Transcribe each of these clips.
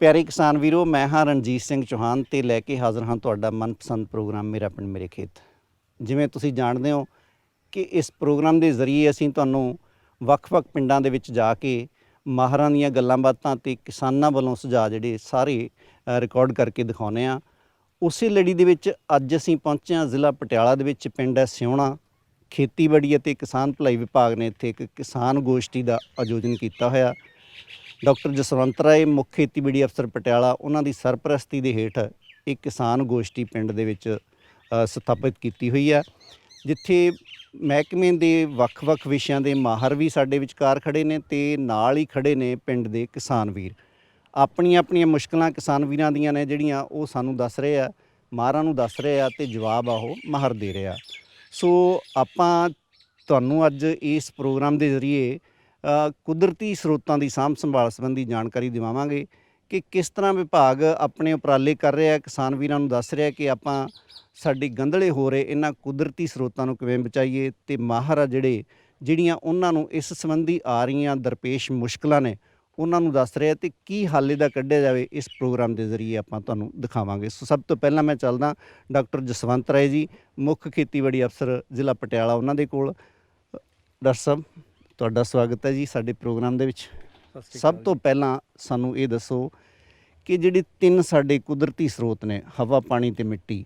ਪਿਆਰੇ ਕਿਸਾਨ ਵੀਰੋ, ਮੈਂ ਹਾਂ ਰਣਜੀਤ ਸਿੰਘ ਚੌਹਾਨ ਤੇ ਲੈ ਕੇ ਹਾਜ਼ਰ ਹਾਂ ਤੁਹਾਡਾ ਮਨਪਸੰਦ ਪ੍ਰੋਗਰਾਮ ਮੇਰਾ ਪਿੰਡ ਮੇਰੇ ਖੇਤ। ਜਿਵੇਂ ਤੁਸੀਂ ਜਾਣਦੇ ਹੋ ਕਿ ਇਸ ਪ੍ਰੋਗਰਾਮ ਦੇ ਜ਼ਰੀਏ ਅਸੀਂ ਤੁਹਾਨੂੰ ਵੱਖ-ਵੱਖ ਪਿੰਡਾਂ ਦੇ ਵਿੱਚ ਜਾ ਕੇ ਮਾਹਰਾਂ ਦੀਆਂ ਗੱਲਾਂ ਬਾਤਾਂ ਤੇ ਕਿਸਾਨਾਂ ਵੱਲੋਂ ਸੁਝਾਅ ਜਿਹੜੇ ਸਾਰੇ ਰਿਕਾਰਡ ਕਰਕੇ ਦਿਖਾਉਂਦੇ ਹਾਂ। ਉਸੇ ਲੜੀ ਦੇ ਵਿੱਚ ਅੱਜ ਅਸੀਂ ਪਹੁੰਚੇ ਹਾਂ ਜ਼ਿਲ੍ਹਾ ਪਟਿਆਲਾ ਦੇ ਵਿੱਚ, ਪਿੰਡ ਹੈ ਸਿਉਣਾ। ਖੇਤੀਬਾੜੀ ਅਤੇ ਕਿਸਾਨ ਭਲਾਈ ਵਿਭਾਗ ਨੇ ਇੱਥੇ ਇੱਕ ਕਿਸਾਨ ਗੋਸ਼ਟੀ ਦਾ ਆਯੋਜਨ ਕੀਤਾ ਹੋਇਆ। ਡਾਕਟਰ ਜਸਵੰਤ ਰਾਏ, ਮੁੱਖ ਖੇਤੀਬਾੜੀ ਅਫਸਰ ਪਟਿਆਲਾ, ਉਹਨਾਂ ਦੀ ਸਰਪ੍ਰਸਤੀ ਦੇ ਹੇਠ ਇਹ ਕਿਸਾਨ ਗੋਸ਼ਟੀ ਪਿੰਡ ਦੇ ਵਿੱਚ ਸਥਾਪਿਤ ਕੀਤੀ ਹੋਈ ਹੈ, ਜਿੱਥੇ ਮਹਿਕਮੇ ਦੇ ਵੱਖ-ਵੱਖ ਵਿਸ਼ਿਆਂ ਦੇ ਮਾਹਰ ਵੀ ਸਾਡੇ ਵਿਚਕਾਰ ਖੜ੍ਹੇ ਨੇ ਤੇ ਨਾਲ ਹੀ ਖੜ੍ਹੇ ਨੇ ਪਿੰਡ ਦੇ ਕਿਸਾਨ ਵੀਰ। ਆਪਣੀਆਂ ਮੁਸ਼ਕਲਾਂ ਕਿਸਾਨ ਵੀਰਾਂ ਦੀਆਂ ਨੇ ਜਿਹੜੀਆਂ ਉਹ ਸਾਨੂੰ ਦੱਸ ਰਹੇ ਆ, ਮਾਹਰਾਂ ਨੂੰ ਦੱਸ ਰਹੇ ਆ ਤੇ ਜਵਾਬ ਆ ਉਹ ਮਾਹਰ ਦੇ ਰਹੇ ਆ। ਸੋ ਆਪਾਂ ਤੁਹਾਨੂੰ ਅੱਜ ਇਸ ਪ੍ਰੋਗਰਾਮ ਦੇ ਜ਼ਰੀਏ ਕੁਦਰਤੀ ਸਰੋਤਾਂ ਦੀ ਸਾਂਭ ਸੰਭਾਲ ਸੰਬੰਧੀ ਜਾਣਕਾਰੀ ਦਿਵਾਵਾਂਗੇ ਕਿ ਕਿਸ ਤਰ੍ਹਾਂ ਵਿਭਾਗ ਆਪਣੇ ਉਪਰਾਲੇ ਕਰ ਰਿਹਾ, ਕਿਸਾਨ ਵੀਰਾਂ ਨੂੰ ਦੱਸ ਰਿਹਾ ਕਿ ਆਪਾਂ ਸਾਡੀ ਗੰਧਲੇ ਹੋ ਰਹੇ ਇਹਨਾਂ ਕੁਦਰਤੀ ਸਰੋਤਾਂ ਨੂੰ ਕਿਵੇਂ ਬਚਾਈਏ, ਤੇ ਮਾਹਰ ਆ ਜਿਹੜੀਆਂ ਉਹਨਾਂ ਨੂੰ ਇਸ ਸੰਬੰਧੀ ਆ ਰਹੀਆਂ ਦਰਪੇਸ਼ ਮੁਸ਼ਕਲਾਂ ਨੇ ਉਹਨਾਂ ਨੂੰ ਦੱਸ ਰਿਹਾ ਤੇ ਕੀ ਹੱਲ ਇਹਦਾ ਕੱਢਿਆ ਜਾਵੇ, ਇਸ ਪ੍ਰੋਗਰਾਮ ਦੇ ਜ਼ਰੀਏ ਆਪਾਂ ਤੁਹਾਨੂੰ ਦਿਖਾਵਾਂਗੇ। ਸੋ ਸਭ ਤੋਂ ਪਹਿਲਾਂ ਮੈਂ ਚੱਲਦਾ ਡਾਕਟਰ ਜਸਵੰਤ ਰਾਏ ਜੀ, ਮੁੱਖ ਖੇਤੀਬਾੜੀ ਅਫਸਰ ਜ਼ਿਲ੍ਹਾ ਪਟਿਆਲਾ, ਉਹਨਾਂ ਦੇ ਕੋਲ। ਡਾਕਟਰ ਸਾਹਿਬ, ਤੁਹਾਡਾ ਸਵਾਗਤ ਹੈ ਜੀ ਸਾਡੇ ਪ੍ਰੋਗਰਾਮ ਦੇ ਵਿੱਚ। ਸਭ ਤੋਂ ਪਹਿਲਾਂ ਸਾਨੂੰ ਇਹ ਦੱਸੋ ਕਿ ਜਿਹੜੇ ਤਿੰਨ ਸਾਡੇ ਕੁਦਰਤੀ ਸਰੋਤ ਨੇ, ਹਵਾ, ਪਾਣੀ ਤੇ ਮਿੱਟੀ,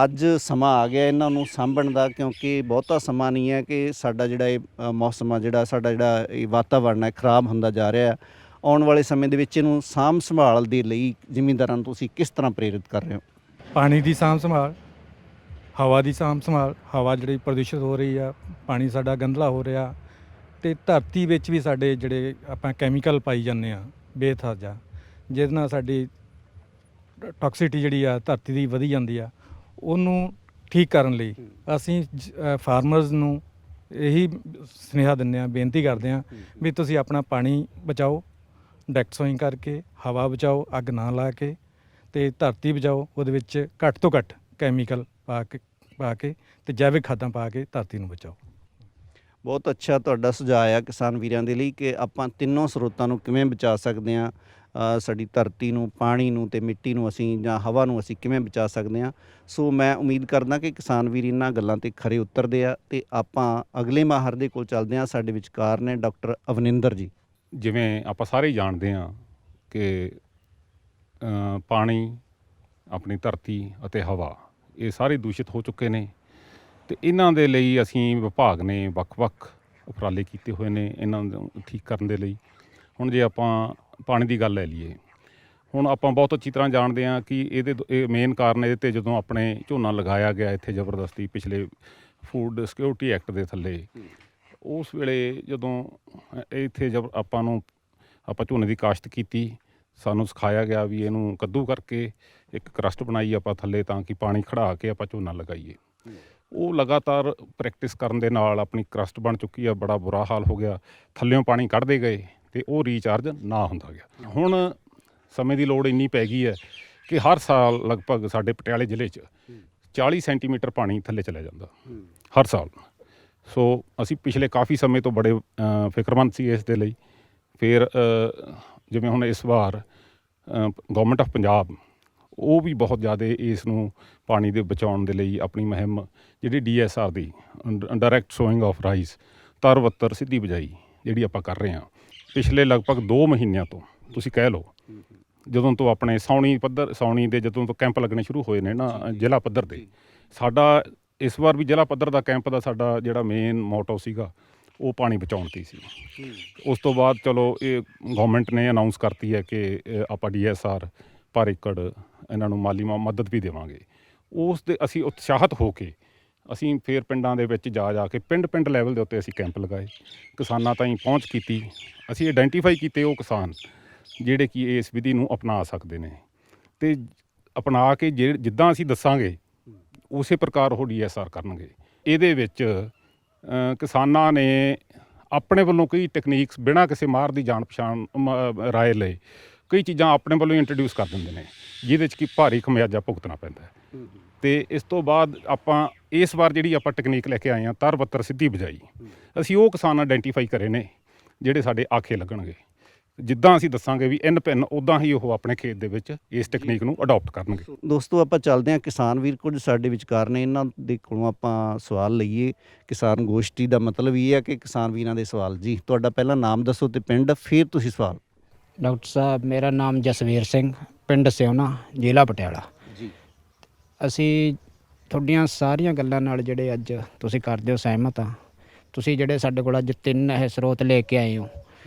ਅੱਜ ਸਮਾਂ ਆ ਗਿਆ ਇਹਨਾਂ ਨੂੰ ਸਾਂਭਣ ਦਾ, ਕਿਉਂਕਿ ਬਹੁਤਾ ਸਮਾਂ ਨਹੀਂ ਹੈ ਕਿ ਸਾਡਾ ਜਿਹੜਾ ਇਹ ਮੌਸਮ ਆ, ਸਾਡਾ ਇਹ ਵਾਤਾਵਰਨ ਹੈ, ਖਰਾਬ ਹੁੰਦਾ ਜਾ ਰਿਹਾ। ਆਉਣ ਵਾਲੇ ਸਮੇਂ ਦੇ ਵਿੱਚ ਇਹਨੂੰ ਸਾਂਭ ਸੰਭਾਲ ਦੇ ਲਈ ਜ਼ਿਮੀਂਦਾਰਾਂ ਨੂੰ ਤੁਸੀਂ ਕਿਸ ਤਰ੍ਹਾਂ ਪ੍ਰੇਰਿਤ ਕਰ ਰਹੇ ਹੋ? ਪਾਣੀ ਦੀ ਸਾਂਭ ਸੰਭਾਲ, ਹਵਾ ਦੀ ਸਾਂਭ ਸੰਭਾਲ, ਹਵਾ ਜਿਹੜੀ ਪ੍ਰਦੂਸ਼ਿਤ ਹੋ ਰਹੀ ਆ, ਪਾਣੀ ਸਾਡਾ ਗੰਧਲਾ ਹੋ ਰਿਹਾ, ਅਤੇ ਧਰਤੀ ਵਿੱਚ ਵੀ ਸਾਡੇ ਜਿਹੜੇ ਆਪਾਂ ਕੈਮੀਕਲ ਪਾਈ ਜਾਂਦੇ ਆ ਬੇਥਾਜਾ, ਜਿਹਦੇ ਨਾਲ ਸਾਡੀ ਟੌਕਸਿਟੀ ਜਿਹੜੀ ਆ ਧਰਤੀ ਦੀ ਵਧੀ ਜਾਂਦੀ ਆ, ਉਹਨੂੰ ਠੀਕ ਕਰਨ ਲਈ ਅਸੀਂ ਫਾਰਮਰਸ ਨੂੰ ਇਹੀ ਸੁਨੇਹਾ ਦਿੰਦੇ ਹਾਂ, ਬੇਨਤੀ ਕਰਦੇ ਹਾਂ ਵੀ ਤੁਸੀਂ ਆਪਣਾ ਪਾਣੀ ਬਚਾਓ, ਡੈਕ ਸੋਇੰਗ ਕਰਕੇ, ਹਵਾ ਬਚਾਓ ਅੱਗ ਨਾ ਲਾ ਕੇ, ਅਤੇ ਧਰਤੀ ਬਚਾਓ, ਉਹਦੇ ਵਿੱਚ ਘੱਟ ਤੋਂ ਘੱਟ ਕੈਮੀਕਲ ਪਾ ਕੇ ਅਤੇ ਜੈਵਿਕ ਖਾਦਾਂ ਪਾ ਕੇ ਧਰਤੀ ਨੂੰ ਬਚਾਓ। ਬਹੁਤ ਅੱਛਾ ਤੁਹਾਡਾ ਸੁਝਾਅ ਆ ਕਿਸਾਨ ਵੀਰਾਂ ਦੇ ਲਈ ਕਿ ਆਪਾਂ ਤਿੰਨੋਂ ਸਰੋਤਾਂ ਨੂੰ ਕਿਵੇਂ ਬਚਾ ਸਕਦੇ ਹਾਂ, ਸਾਡੀ ਧਰਤੀ ਨੂੰ, ਪਾਣੀ ਨੂੰ ਅਤੇ ਮਿੱਟੀ ਨੂੰ ਅਸੀਂ, ਜਾਂ ਹਵਾ ਨੂੰ ਅਸੀਂ ਕਿਵੇਂ ਬਚਾ ਸਕਦੇ ਹਾਂ। ਸੋ ਮੈਂ ਉਮੀਦ ਕਰਦਾ ਕਿ ਕਿਸਾਨ ਵੀਰ ਇਹਨਾਂ ਗੱਲਾਂ 'ਤੇ ਖਰੇ ਉਤਰਦੇ ਆ, ਅਤੇ ਆਪਾਂ ਅਗਲੇ ਮਾਹਰ ਦੇ ਕੋਲ ਚੱਲਦੇ ਹਾਂ। ਸਾਡੇ ਵਿਚਕਾਰ ਨੇ ਡਾਕਟਰ ਅਵਨਿੰਦਰ ਜੀ। ਜਿਵੇਂ ਆਪਾਂ ਸਾਰੇ ਹੀ ਜਾਣਦੇ ਹਾਂ ਕਿ ਪਾਣੀ, ਆਪਣੀ ਧਰਤੀ ਅਤੇ ਹਵਾ, ਇਹ ਸਾਰੇ ਦੂਸ਼ਿਤ ਹੋ ਚੁੱਕੇ ਨੇ, ਅਤੇ ਇਹਨਾਂ ਦੇ ਲਈ ਅਸੀਂ ਵਿਭਾਗ ਨੇ ਵੱਖ-ਵੱਖ ਉਪਰਾਲੇ ਕੀਤੇ ਹੋਏ ਨੇ ਇਹਨਾਂ ਨੂੰ ਠੀਕ ਕਰਨ ਦੇ ਲਈ। ਹੁਣ ਜੇ ਆਪਾਂ ਪਾਣੀ ਦੀ ਗੱਲ ਲੈ ਲਈਏ, ਹੁਣ ਆਪਾਂ ਬਹੁਤ ਅੱਛੀ ਤਰ੍ਹਾਂ ਜਾਣਦੇ ਹਾਂ ਕਿ ਇਹ ਮੇਨ ਕਾਰਨ ਇਹਦੇ 'ਤੇ ਜਦੋਂ ਆਪਣੇ ਝੋਨਾ ਲਗਾਇਆ ਗਿਆ ਇੱਥੇ ਜ਼ਬਰਦਸਤੀ ਪਿਛਲੇ ਫੂਡ ਸਿਕਿਉਰਿਟੀ ਐਕਟ ਦੇ ਥੱਲੇ, ਉਸ ਵੇਲੇ ਜਦੋਂ ਇੱਥੇ ਆਪਾਂ ਝੋਨੇ ਦੀ ਕਾਸ਼ਤ ਕੀਤੀ, ਸਾਨੂੰ ਸਿਖਾਇਆ ਗਿਆ ਵੀ ਇਹਨੂੰ ਕੱਦੂ ਕਰਕੇ ਇੱਕ ਕਰਸਟ ਬਣਾਈ ਆਪਾਂ ਥੱਲੇ, ਤਾਂ ਕਿ ਪਾਣੀ ਖੜਾ ਕੇ ਆਪਾਂ ਝੋਨਾ ਲਗਾਈਏ। ਉਹ ਲਗਾਤਾਰ ਪ੍ਰੈਕਟਿਸ ਕਰਨ ਦੇ ਨਾਲ ਆਪਣੀ ਕਰਸਟ ਬਣ ਚੁੱਕੀ ਆ, ਬੜਾ ਬੁਰਾ ਹਾਲ ਹੋ ਗਿਆ, ਥੱਲਿਓਂ ਪਾਣੀ ਕੱਢਦੇ ਗਏ ਅਤੇ ਉਹ ਰੀਚਾਰਜ ਨਾ ਹੁੰਦਾ ਗਿਆ। ਹੁਣ ਸਮੇਂ ਦੀ ਲੋੜ ਇੰਨੀ ਪੈ ਗਈ ਹੈ ਕਿ ਹਰ ਸਾਲ ਲਗਭਗ ਸਾਡੇ ਪਟਿਆਲੇ ਜ਼ਿਲ੍ਹੇ 'ਚ 40 ਸੈਂਟੀਮੀਟਰ ਪਾਣੀ ਥੱਲੇ ਚਲਿਆ ਜਾਂਦਾ ਹਰ ਸਾਲ। ਸੋ ਅਸੀਂ ਪਿਛਲੇ ਕਾਫੀ ਸਮੇਂ ਤੋਂ ਬੜੇ ਫਿਕਰਮੰਦ ਸੀ ਇਸ ਦੇ ਲਈ। ਫਿਰ ਜਿਵੇਂ ਹੁਣ ਇਸ ਵਾਰ ਗੌਰਮੈਂਟ ਆਫ ਪੰਜਾਬ, ਉਹ ਵੀ ਬਹੁਤ ਜ਼ਿਆਦਾ ਇਸ ਨੂੰ ਪਾਣੀ ਦੇ ਬਚਾਉਣ ਦੇ ਲਈ ਆਪਣੀ ਮੁਹਿੰਮ ਜਿਹੜੀ DSR the, direct sowing of rice, ਤਰ ਬੱਤਰ ਸਿੱਧੀ ਬਿਜਾਈ, ਜਿਹੜੀ ਆਪਾਂ ਕਰ ਰਹੇ ਹਾਂ ਪਿਛਲੇ ਲਗਭਗ 2 ਮਹੀਨਿਆਂ ਤੋਂ, ਤੁਸੀਂ ਕਹਿ ਲਓ, ਜਦੋਂ ਤੋਂ ਆਪਣੇ ਸਾਉਣੀ ਦੇ ਜਦੋਂ ਤੋਂ ਕੈਂਪ ਲੱਗਣੇ ਸ਼ੁਰੂ ਹੋਏ ਨੇ ਨਾ ਜ਼ਿਲ੍ਹਾ ਪੱਧਰ ਦੇ। ਸਾਡਾ ਇਸ ਵਾਰ ਵੀ ਜ਼ਿਲ੍ਹਾ ਪੱਧਰ ਦਾ ਕੈਂਪ ਦਾ ਸਾਡਾ ਜਿਹੜਾ ਮੇਨ ਮੋਟੋ ਸੀਗਾ ਉਹ ਪਾਣੀ ਬਚਾਉਣ 'ਤੇ ਸੀ। ਉਸ ਤੋਂ ਬਾਅਦ ਚਲੋ ਇਹ ਗੌਰਮੈਂਟ ਨੇ ਅਨਾਊਂਸ ਕਰਤੀ ਹੈ ਕਿ ਆਪਾਂ DSR ਪਰ ਏਕੜ ਇਹਨਾਂ ਨੂੰ ਮਾਲੀ ਮਦਦ ਵੀ ਦੇਵਾਂਗੇ। ਉਸ ਦੇ ਅਸੀਂ ਉਤਸ਼ਾਹਿਤ ਹੋ ਕੇ ਅਸੀਂ ਫਿਰ ਪਿੰਡਾਂ ਦੇ ਵਿੱਚ ਜਾ ਕੇ ਪਿੰਡ ਲੈਵਲ ਦੇ ਉੱਤੇ ਅਸੀਂ ਕੈਂਪ ਲਗਾਏ, ਕਿਸਾਨਾਂ ਤਾਈਂ ਪਹੁੰਚ ਕੀਤੀ। ਅਸੀਂ ਆਈਡੈਂਟੀਫਾਈ ਕੀਤੇ ਉਹ ਕਿਸਾਨ ਜਿਹੜੇ ਕਿ ਇਸ ਵਿਧੀ ਨੂੰ ਅਪਣਾ ਸਕਦੇ ਨੇ, ਅਤੇ ਅਪਣਾ ਕੇ ਜਿੱਦਾਂ ਅਸੀਂ ਦੱਸਾਂਗੇ ਉਸੇ ਪ੍ਰਕਾਰ ਉਹ DSR ਕਰਨਗੇ। ਇਹਦੇ ਵਿੱਚ ਕਿਸਾਨਾਂ ਨੇ ਆਪਣੇ ਵੱਲੋਂ ਕਈ ਟੈਕਨੀਕਸ ਬਿਨਾਂ ਕਿਸੇ ਮਾਹਰ ਦੀ ਜਾਣ ਪਛਾਣ ਰਾਏ ਲਏ ਕਈ ਚੀਜ਼ਾਂ ਆਪਣੇ ਵੱਲੋਂ ਇੰਟਰੋਡਿਊਸ ਕਰ ਦਿੰਦੇ ਨੇ, ਜਿਹਦੇ 'ਚ ਕਿ ਭਾਰੀ ਖਮਿਆਜਾ ਭੁਗਤਣਾ ਪੈਂਦਾ ਹੈ। ਅਤੇ ਇਸ ਤੋਂ ਬਾਅਦ ਆਪਾਂ ਇਸ ਵਾਰ ਜਿਹੜੀ ਆਪਾਂ ਟੈਕਨੀਕ ਲੈ ਕੇ ਆਏ ਹਾਂ, ਤਰ ਬੱਤਰ ਸਿੱਧੀ ਬਿਜਾਈ, ਅਸੀਂ ਉਹ ਕਿਸਾਨ ਆਈਡੈਂਟੀਫਾਈ ਕਰੇ ਨੇ ਜਿਹੜੇ ਸਾਡੇ ਆਖੇ ਲੱਗਣਗੇ ਜਿੱਦਾਂ ਅਸੀਂ ਦੱਸਾਂਗੇ ਵੀ ਇਨ ਪਿੰਨ ਉਦਾਂ ਹੀ ਉਹ ਆਪਣੇ ਖੇਤ ਦੇ ਵਿੱਚ ਇਸ ਟੈਕਨੀਕ ਨੂੰ ਅਡਾਪਟ ਕਰਨਗੇ। ਦੋਸਤੋ ਆਪਾਂ ਚੱਲਦੇ ਹਾਂ, ਕਿਸਾਨ ਵੀਰ ਕੁਝ ਸਾਡੇ ਵਿਚਕਾਰ ਨੇ, ਇਹਨਾਂ ਦੇ ਕੋਲੋਂ ਆਪਾਂ ਸਵਾਲ ਲਈਏ। ਕਿਸਾਨ ਗੋਸ਼ਟੀ ਦਾ ਮਤਲਬ ਇਹ ਹੈ ਕਿ ਕਿਸਾਨ ਵੀਰਾਂ ਦੇ ਸਵਾਲ। ਜੀ ਤੁਹਾਡਾ ਪਹਿਲਾਂ ਨਾਮ ਦੱਸੋ ਤੇ ਪਿੰਡ, ਫਿਰ ਤੁਸੀਂ ਸਵਾਲ। ਡਾਕਟਰ ਸਾਹਿਬ, ਮੇਰਾ ਨਾਮ ਜਸਵੀਰ ਸਿੰਘ, ਪਿੰਡ ਸਿਉਣਾ, ਜ਼ਿਲ੍ਹਾ ਪਟਿਆਲਾ। ਜੀ ਅਸੀਂ ਤੁਹਾਡੀਆਂ ਸਾਰੀਆਂ ਗੱਲਾਂ ਨਾਲ ਜਿਹੜੇ ਅੱਜ ਤੁਸੀਂ ਕਰਦੇ ਹੋ ਸਹਿਮਤ ਹਾਂ। ਤੁਸੀਂ ਜਿਹੜੇ ਸਾਡੇ ਕੋਲ ਅੱਜ 3 ਇਹ ਸਰੋਤ ਲੈ ਕੇ ਆਏ ਹੋ,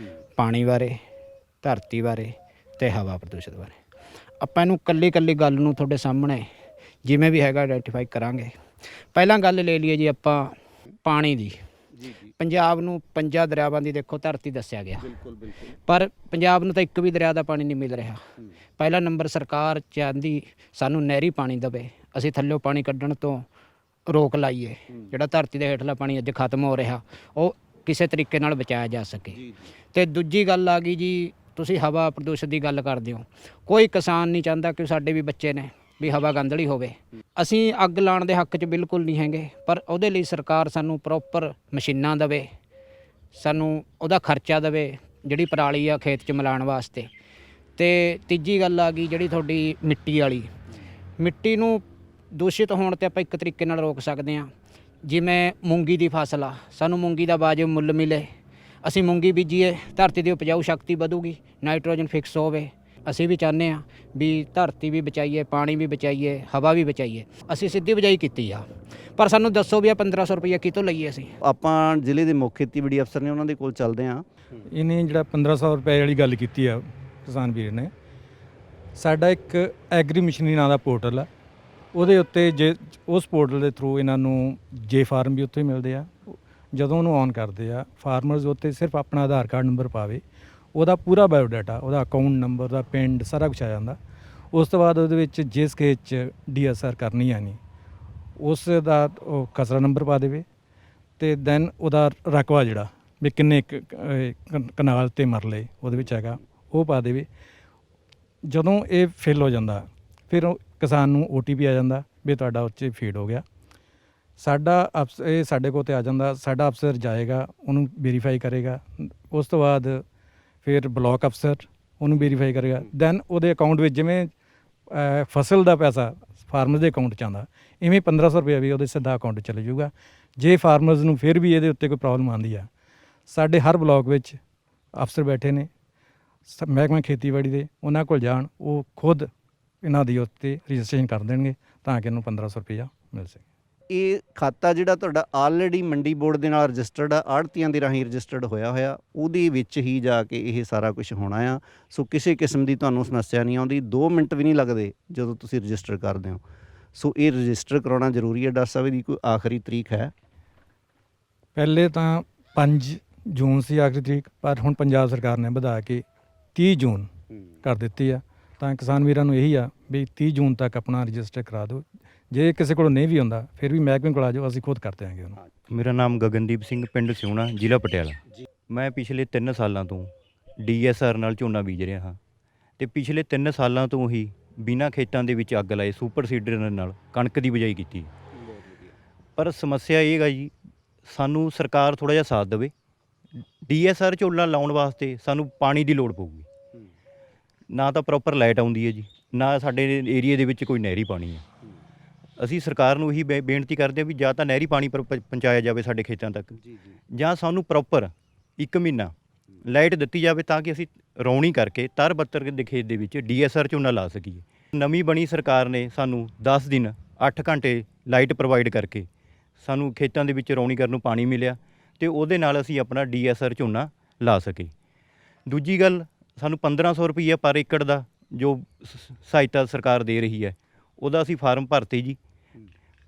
ਪਾਣੀ ਬਾਰੇ, ਧਰਤੀ ਬਾਰੇ ਅਤੇ ਹਵਾ ਪ੍ਰਦੂਸ਼ਣ ਬਾਰੇ, ਆਪਾਂ ਇਹਨੂੰ ਕੱਲੀ ਗੱਲ ਨੂੰ ਤੁਹਾਡੇ ਸਾਹਮਣੇ ਜਿਵੇਂ ਵੀ ਹੈਗਾ ਆਈਡੈਂਟੀਫਾਈ ਕਰਾਂਗੇ। ਪਹਿਲਾਂ ਗੱਲ ਲੈ ਲਈਏ ਜੀ ਆਪਾਂ ਪਾਣੀ ਦੀ। ਪੰਜਾਬ ਨੂੰ 5 ਦਰਿਆਵਾਂ ਦੀ ਦੇਖੋ ਧਰਤੀ ਦੱਸਿਆ ਗਿਆ, ਪਰ ਪੰਜਾਬ ਨੂੰ ਤਾਂ ਇੱਕ ਵੀ ਦਰਿਆ ਦਾ ਪਾਣੀ ਨਹੀਂ ਮਿਲ ਰਿਹਾ। ਪਹਿਲਾ ਨੰਬਰ ਸਰਕਾਰ ਚਾਹੁੰਦੀ ਸਾਨੂੰ ਨਹਿਰੀ ਪਾਣੀ ਦੇਵੇ, ਅਸੀਂ ਥੱਲਿਓਂ ਪਾਣੀ ਕੱਢਣ ਤੋਂ ਰੋਕ ਲਾਈਏ। ਜਿਹੜਾ ਧਰਤੀ ਦੇ ਹੇਠਲਾ ਪਾਣੀ ਅੱਜ ਖਤਮ ਹੋ ਰਿਹਾ, ਉਹ ਕਿਸੇ ਤਰੀਕੇ ਨਾਲ ਬਚਾਇਆ ਜਾ ਸਕੇ। ਤੇ ਦੂਜੀ ਗੱਲ ਆ ਗਈ ਜੀ, ਤੁਸੀਂ ਹਵਾ ਪ੍ਰਦੂਸ਼ਣ ਦੀ ਗੱਲ ਕਰਦੇ ਹੋ। ਕੋਈ ਕਿਸਾਨ ਨਹੀਂ ਚਾਹੁੰਦਾ ਕਿ ਸਾਡੇ ਵੀ ਬੱਚੇ ਨੇ ਵੀ ਹਵਾ ਗੰਦਲੀ ਹੋਵੇ। ਅਸੀਂ ਅੱਗ ਲਾਉਣ ਦੇ ਹੱਕ 'ਚ ਬਿਲਕੁਲ ਨਹੀਂ ਹੈਗੇ, ਪਰ ਉਹਦੇ ਲਈ ਸਰਕਾਰ ਸਾਨੂੰ ਪ੍ਰੋਪਰ ਮਸ਼ੀਨਾਂ ਦੇਵੇ, ਸਾਨੂੰ ਉਹਦਾ ਖਰਚਾ ਦੇਵੇ ਜਿਹੜੀ ਪਰਾਲੀ ਆ ਖੇਤ 'ਚ ਮਿਲਾਉਣ ਵਾਸਤੇ। ਤੇ ਤੀਜੀ ਗੱਲ ਆ ਗਈ ਜਿਹੜੀ ਤੁਹਾਡੀ ਮਿੱਟੀ ਵਾਲੀ। ਮਿੱਟੀ ਨੂੰ ਦੂਸ਼ਿਤ ਹੋਣ 'ਤੇ ਆਪਾਂ ਇੱਕ ਤਰੀਕੇ ਨਾਲ ਰੋਕ ਸਕਦੇ ਹਾਂ। ਜਿਵੇਂ ਮੂੰਗੀ ਦੀ ਫਸਲ ਆ, ਸਾਨੂੰ ਮੂੰਗੀ ਦਾ ਵਾਜਬ ਮੁੱਲ ਮਿਲੇ, ਅਸੀਂ ਮੂੰਗੀ ਬੀਜੀਏ, ਧਰਤੀ ਦੀ ਉਪਜਾਊ ਸ਼ਕਤੀ ਵਧੂਗੀ, ਨਾਈਟ੍ਰੋਜਨ ਫਿਕਸ ਹੋਵੇ। ਅਸੀਂ ਵੀ ਚਾਹੁੰਦੇ ਹਾਂ ਵੀ ਧਰਤੀ ਵੀ ਬਚਾਈਏ, ਪਾਣੀ ਵੀ ਬਚਾਈਏ, ਹਵਾ ਵੀ ਬਚਾਈਏ। ਅਸੀਂ ਸਿੱਧੀ ਬਿਜਾਈ ਕੀਤੀ ਆ, ਪਰ ਸਾਨੂੰ ਦੱਸੋ ਵੀ ਆ 1500 ਰੁਪਈਆ ਕਿਤੋਂ ਲਈਏ ਅਸੀਂ। ਆਪਾਂ ਜ਼ਿਲ੍ਹੇ ਦੇ ਮੁੱਖ ਖੇਤੀਬਾੜੀ ਅਫਸਰ ਨੇ, ਉਹਨਾਂ ਦੇ ਕੋਲ ਚੱਲਦੇ ਹਾਂ। ਇਹਨੇ ਜਿਹੜਾ 1500 ਰੁਪਏ ਵਾਲੀ ਗੱਲ ਕੀਤੀ ਆ ਕਿਸਾਨ ਵੀਰ ਨੇ, ਸਾਡਾ ਇੱਕ ਐਗਰੀ ਮਸ਼ੀਨਰੀ ਨਾਂ ਦਾ ਪੋਰਟਲ ਆ, ਉਹਦੇ ਉੱਤੇ ਜੇ ਉਸ ਪੋਰਟਲ ਦੇ ਥਰੂ ਇਹਨਾਂ ਨੂੰ ਜੇ ਫਾਰਮ ਵੀ ਉੱਥੇ ਮਿਲਦੇ ਆ। ਜਦੋਂ ਉਹਨੂੰ ਔਨ ਕਰਦੇ ਆ, ਫਾਰਮਰਸ ਉੱਤੇ ਸਿਰਫ ਆਪਣਾ ਆਧਾਰ ਕਾਰਡ ਨੰਬਰ ਪਾਵੇ, ਉਹਦਾ ਪੂਰਾ ਬਾਇਓਡਾਟਾ, ਉਹਦਾ ਅਕਾਊਂਟ ਨੰਬਰ, ਉਹਦਾ ਪਿੰਡ, ਸਾਰਾ ਕੁਛ ਆ ਜਾਂਦਾ। ਉਸ ਤੋਂ ਬਾਅਦ ਉਹਦੇ ਵਿੱਚ ਜਿਸ ਖੇਤ 'ਚ DSR ਕਰਨੀ ਆ ਨਹੀਂ, ਉਸ ਦਾ ਉਹ ਖਸਰਾ ਨੰਬਰ ਪਾ ਦੇਵੇ, ਅਤੇ ਦੈਨ ਉਹਦਾ ਰਕਬਾ ਜਿਹੜਾ ਵੀ ਕਿੰਨੇ ਕਨਾਲ ਅਤੇ ਮਰਲੇ ਉਹਦੇ ਵਿੱਚ ਹੈਗਾ ਉਹ ਪਾ ਦੇਵੇ। ਜਦੋਂ ਇਹ ਫਿਲ ਹੋ ਜਾਂਦਾ, ਫਿਰ ਉਹ ਕਿਸਾਨ ਨੂੰ OTP ਆ ਜਾਂਦਾ ਵੀ ਤੁਹਾਡਾ ਉਹ 'ਚ ਫੀਡ ਹੋ ਗਿਆ। ਸਾਡਾ ਇਹ ਸਾਡੇ ਕੋਲ 'ਤੇ ਆ ਜਾਂਦਾ, ਸਾਡਾ ਅਫਸਰ ਜਾਏਗਾ, ਉਹਨੂੰ ਵੈਰੀਫਾਈ ਕਰੇਗਾ। ਉਸ ਤੋਂ ਬਾਅਦ ਫਿਰ ਬਲਾਕ ਅਫਸਰ ਉਹਨੂੰ ਵੈਰੀਫਾਈ ਕਰੇਗਾ। ਦੈਨ ਉਹਦੇ ਅਕਾਊਂਟ ਵਿੱਚ ਜਿਵੇਂ ਫਸਲ ਦਾ ਪੈਸਾ ਫਾਰਮਰਸ ਦੇ ਅਕਾਊਂਟ 'ਚ ਆਉਂਦਾ, ਇਵੇਂ 1500 ਰੁਪਏ ਵੀ ਉਹਦੇ ਸਿੱਧਾ ਅਕਾਊਂਟ 'ਚ ਚਲੇ ਜਾਊਗਾ। ਜੇ ਫਾਰਮਰਸ ਨੂੰ ਫਿਰ ਵੀ ਇਹਦੇ ਉੱਤੇ ਕੋਈ ਪ੍ਰੋਬਲਮ ਆਉਂਦੀ ਆ, ਸਾਡੇ ਹਰ ਬਲਾਕ ਵਿੱਚ ਅਫਸਰ ਬੈਠੇ ਨੇ ਮਹਿਕਮਾ ਖੇਤੀਬਾੜੀ ਦੇ, ਉਹਨਾਂ ਕੋਲ ਜਾਣ, ਉਹ ਖੁਦ ਇਹਨਾਂ ਦੀ ਉੱਤੇ ਰਜਿਸਟ੍ਰੇਸ਼ਨ ਕਰ ਦੇਣਗੇ ਤਾਂ ਕਿ ਇਹਨੂੰ 1500 ਰੁਪਈਆ ਮਿਲ ਸਕੇ। ਇਹ ਖਾਤਾ ਜਿਹੜਾ ਤੁਹਾਡਾ ਆਲਰੇਡੀ ਮੰਡੀ ਬੋਰਡ ਦੇ ਨਾਲ ਰਜਿਸਟਰਡ ਆ, ਆੜ੍ਹਤੀਆਂ ਦੇ ਰਾਹੀਂ ਰਜਿਸਟਰਡ ਹੋਇਆ, ਉਹਦੇ ਵਿੱਚ ਹੀ ਜਾ ਕੇ ਇਹ ਸਾਰਾ ਕੁਝ ਹੋਣਾ ਆ। ਸੋ ਕਿਸੇ ਕਿਸਮ ਦੀ ਤੁਹਾਨੂੰ ਸਮੱਸਿਆ ਨਹੀਂ ਆਉਂਦੀ, 2 ਮਿੰਟ ਵੀ ਨਹੀਂ ਲੱਗਦੇ ਜਦੋਂ ਤੁਸੀਂ ਰਜਿਸਟਰ ਕਰਦੇ ਹੋ। ਸੋ ਇਹ ਰਜਿਸਟਰ ਕਰਾਉਣਾ ਜ਼ਰੂਰੀ ਹੈ। ਡਾਕਟਰ ਸਾਹਿਬ, ਇਹਦੀ ਕੋਈ ਆਖਰੀ ਤਰੀਕ ਹੈ? ਪਹਿਲੇ ਤਾਂ 5 ਜੂਨ ਸੀ ਆਖਰੀ ਤਰੀਕ, ਪਰ ਹੁਣ ਪੰਜਾਬ ਸਰਕਾਰ ਨੇ ਵਧਾ ਕੇ 30 ਜੂਨ ਕਰ ਦਿੱਤੀ ਆ। ਤਾਂ ਕਿਸਾਨ ਵੀਰਾਂ ਨੂੰ ਇਹੀ ਆ ਵੀ 30 ਜੂਨ ਤੱਕ ਆਪਣਾ ਰਜਿਸਟਰ ਕਰਾ ਦਿਓ। ਜੇ ਕਿਸੇ ਕੋਲ ਨਹੀਂ ਵੀ ਹੁੰਦਾ, ਫਿਰ ਵੀ ਮਹਿਕਮੇ ਕੋਲ ਆ ਜਾਓ, ਅਸੀਂ ਖੁਦ ਕਰ ਦਿਆਂਗੇ ਉਹਨੂੰ। ਮੇਰਾ ਨਾਮ ਗਗਨਦੀਪ ਸਿੰਘ, ਪਿੰਡ ਸਿਉਣਾ, ਜ਼ਿਲ੍ਹਾ ਪਟਿਆਲਾ। ਮੈਂ ਪਿਛਲੇ 3 ਸਾਲਾਂ ਤੋਂ DSR ਨਾਲ ਝੋਨਾ ਬੀਜ ਰਿਹਾ ਹਾਂ, ਅਤੇ ਪਿਛਲੇ 3 ਸਾਲਾਂ ਤੋਂ ਹੀ ਬਿਨਾਂ ਖੇਤਾਂ ਦੇ ਵਿੱਚ ਅੱਗ ਲਾਏ ਸੁਪਰ ਸੀਡਰ ਨਾਲ ਕਣਕ ਦੀ ਬਿਜਾਈ ਕੀਤੀ। ਪਰ ਸਮੱਸਿਆ ਇਹ ਗਾ ਜੀ, ਸਾਨੂੰ ਸਰਕਾਰ ਥੋੜ੍ਹਾ ਜਿਹਾ ਸਾਥ ਦੇਵੇ। DSR ਝੋਨਾ ਲਾਉਣ ਵਾਸਤੇ ਸਾਨੂੰ ਪਾਣੀ ਦੀ ਲੋੜ ਪਊਗੀ। ਨਾ ਤਾਂ ਪ੍ਰੋਪਰ ਲਾਈਟ ਆਉਂਦੀ ਹੈ ਜੀ, ਨਾ ਸਾਡੇ ਏਰੀਏ ਦੇ ਵਿੱਚ ਕੋਈ ਨਹਿਰੀ ਪਾਣੀ ਹੈ। ਅਸੀਂ ਸਰਕਾਰ ਨੂੰ ਇਹੀ ਬੇਨਤੀ ਕਰਦੇ ਹਾਂ ਵੀ ਜਾਂ ਤਾਂ ਨਹਿਰੀ ਪਾਣੀ ਪਹੁੰਚਾਇਆ ਜਾਵੇ ਸਾਡੇ ਖੇਤਾਂ ਤੱਕ, ਜਾਂ ਸਾਨੂੰ ਪ੍ਰੋਪਰ 1 ਮਹੀਨਾ ਲਾਈਟ ਦਿੱਤੀ ਜਾਵੇ ਤਾਂ ਕਿ ਅਸੀਂ ਰੌਣੀ ਕਰਕੇ ਤਰ ਬੱਤਰ ਦੇ ਖੇਤ ਦੇ ਵਿੱਚ DSR ਝੋਨਾ ਲਾ ਸਕੀਏ। ਨਵੀਂ ਬਣੀ ਸਰਕਾਰ ਨੇ ਸਾਨੂੰ 10 ਦਿਨ 8 ਘੰਟੇ ਲਾਈਟ ਪ੍ਰੋਵਾਈਡ ਕਰਕੇ ਸਾਨੂੰ ਖੇਤਾਂ ਦੇ ਵਿੱਚ ਰੌਣੀ ਕਰਨ ਨੂੰ ਪਾਣੀ ਮਿਲਿਆ, ਅਤੇ ਉਹਦੇ ਨਾਲ ਅਸੀਂ ਆਪਣਾ DSR ਝੋਨਾ ਲਾ ਸਕੇ। ਦੂਜੀ ਗੱਲ, ਸਾਨੂੰ 1500 ਰੁਪਈਆ ਪਰ ਏਕੜ ਦਾ ਜੋ ਸਹਾਇਤਾ ਸਰਕਾਰ ਦੇ ਰਹੀ ਹੈ, ਉਹਦਾ ਅਸੀਂ ਫਾਰਮ ਭਰਤੇ ਜੀ।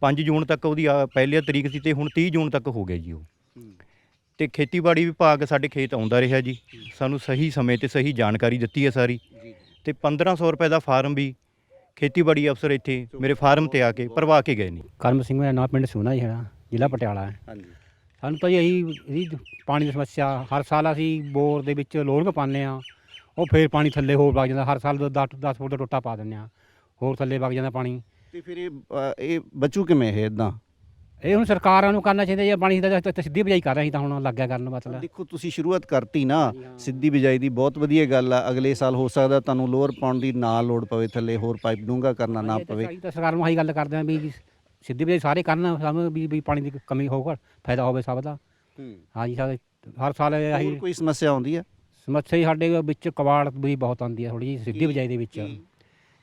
5 ਜੂਨ ਤੱਕ ਉਹਦੀ ਪਹਿਲੀ ਤਰੀਕ ਸੀ, ਅਤੇ ਹੁਣ 30 ਜੂਨ ਤੱਕ ਹੋ ਗਿਆ ਜੀ ਉਹ। ਅਤੇ ਖੇਤੀਬਾੜੀ ਵਿਭਾਗ ਸਾਡੇ ਖੇਤ ਆਉਂਦਾ ਰਿਹਾ ਜੀ, ਸਾਨੂੰ ਸਹੀ ਸਮੇਂ 'ਤੇ ਸਹੀ ਜਾਣਕਾਰੀ ਦਿੱਤੀ ਹੈ ਸਾਰੀ। ਅਤੇ 1500 ਰੁਪਏ ਦਾ ਫਾਰਮ ਵੀ ਖੇਤੀਬਾੜੀ ਅਫਸਰ ਇੱਥੇ ਮੇਰੇ ਫਾਰਮ 'ਤੇ ਆ ਕੇ ਭਰਵਾ ਕੇ ਗਏ ਨੇ। ਕਰਮ ਸਿੰਘ ਮੇਰਾ ਨਾਮ, ਪਿੰਡ ਸਿਉਣਾ ਜਿਹੜਾ ਜ਼ਿਲ੍ਹਾ ਪਟਿਆਲਾ ਹੈ। ਸਾਨੂੰ ਤਾਂ ਇਹੀ ਪਾਣੀ ਦੀ ਸਮੱਸਿਆ, ਹਰ ਸਾਲ ਅਸੀਂ ਬੋਰ ਦੇ ਵਿੱਚ ਲੋੜ ਪਾਉਂਦੇ ਹਾਂ, ਉਹ ਫਿਰ ਪਾਣੀ ਥੱਲੇ ਹੋਰ ਵਗ ਜਾਂਦਾ। ਹਰ ਸਾਲ 10 ਫੁੱਟ ਦਾ ਟੋਟਾ ਪਾ ਦਿੰਦੇ ਹਾਂ, ਹੋਰ ਥੱਲੇ ਵਗ ਜਾਂਦਾ ਪਾਣੀ। ਤੇ ਫਿਰ ਇਹ ਬਚੂ ਕਿਵੇਂ ਇਹ ਇੱਦਾਂ? ਇਹ ਹੁਣ ਸਰਕਾਰਾਂ ਨੂੰ ਕਰਨਾ ਚਾਹੀਦਾ ਜੇ ਪਾਣੀ ਦਾ ਸਿੱਧੀ ਬਿਜਾਈ ਕਰ ਰਹੀ ਤਾਂ ਹੁਣ ਲੱਗਿਆ ਕਰਨ ਮਤਲਬ ਦੇਖੋ ਤੁਸੀਂ ਸ਼ੁਰੂਆਤ ਕਰਤੀ ਨਾ ਸਿੱਧੀ ਬਿਜਾਈ ਦੀ, ਬਹੁਤ ਵਧੀਆ ਗੱਲ ਆ। ਅਗਲੇ ਸਾਲ ਹੋ ਸਕਦਾ ਤੁਹਾਨੂੰ ਲੋਅਰ ਪਾਉਣ ਦੀ ਨਾ ਲੋੜ ਪਵੇ, ਥੱਲੇ ਹੋਰ ਪਾਈਪ ਡੂੰਘਾ ਕਰਨਾ ਨਾ ਪਵੇ। ਤਾਂ ਸਰਕਾਰ ਨੂੰ ਆਹੀ ਗੱਲ ਕਰਦੇ ਆ ਵੀ ਸਿੱਧੀ ਬਿਜਾਈ ਸਾਰੇ ਕਰਨ, ਸਾਨੂੰ ਵੀ ਪਾਣੀ ਦੀ ਕਮੀ ਹੋਊਗਾ, ਫਾਇਦਾ ਹੋਵੇ ਸਭ ਦਾ। ਹਾਂਜੀ ਸਾਡੇ ਹਰ ਸਾਲ ਹੋਰ ਆਹੀ ਕੋਈ ਸਮੱਸਿਆ ਆਉਂਦੀ ਹੈ? ਸਮੱਸਿਆ ਹੀ ਸਾਡੇ ਵਿੱਚ ਕਬਾੜ ਵੀ ਬਹੁਤ ਆਉਂਦੀ ਹੈ ਥੋੜ੍ਹੀ ਜਿਹੀ ਸਿੱਧੀ ਬਿਜਾਈ ਦੇ ਵਿੱਚ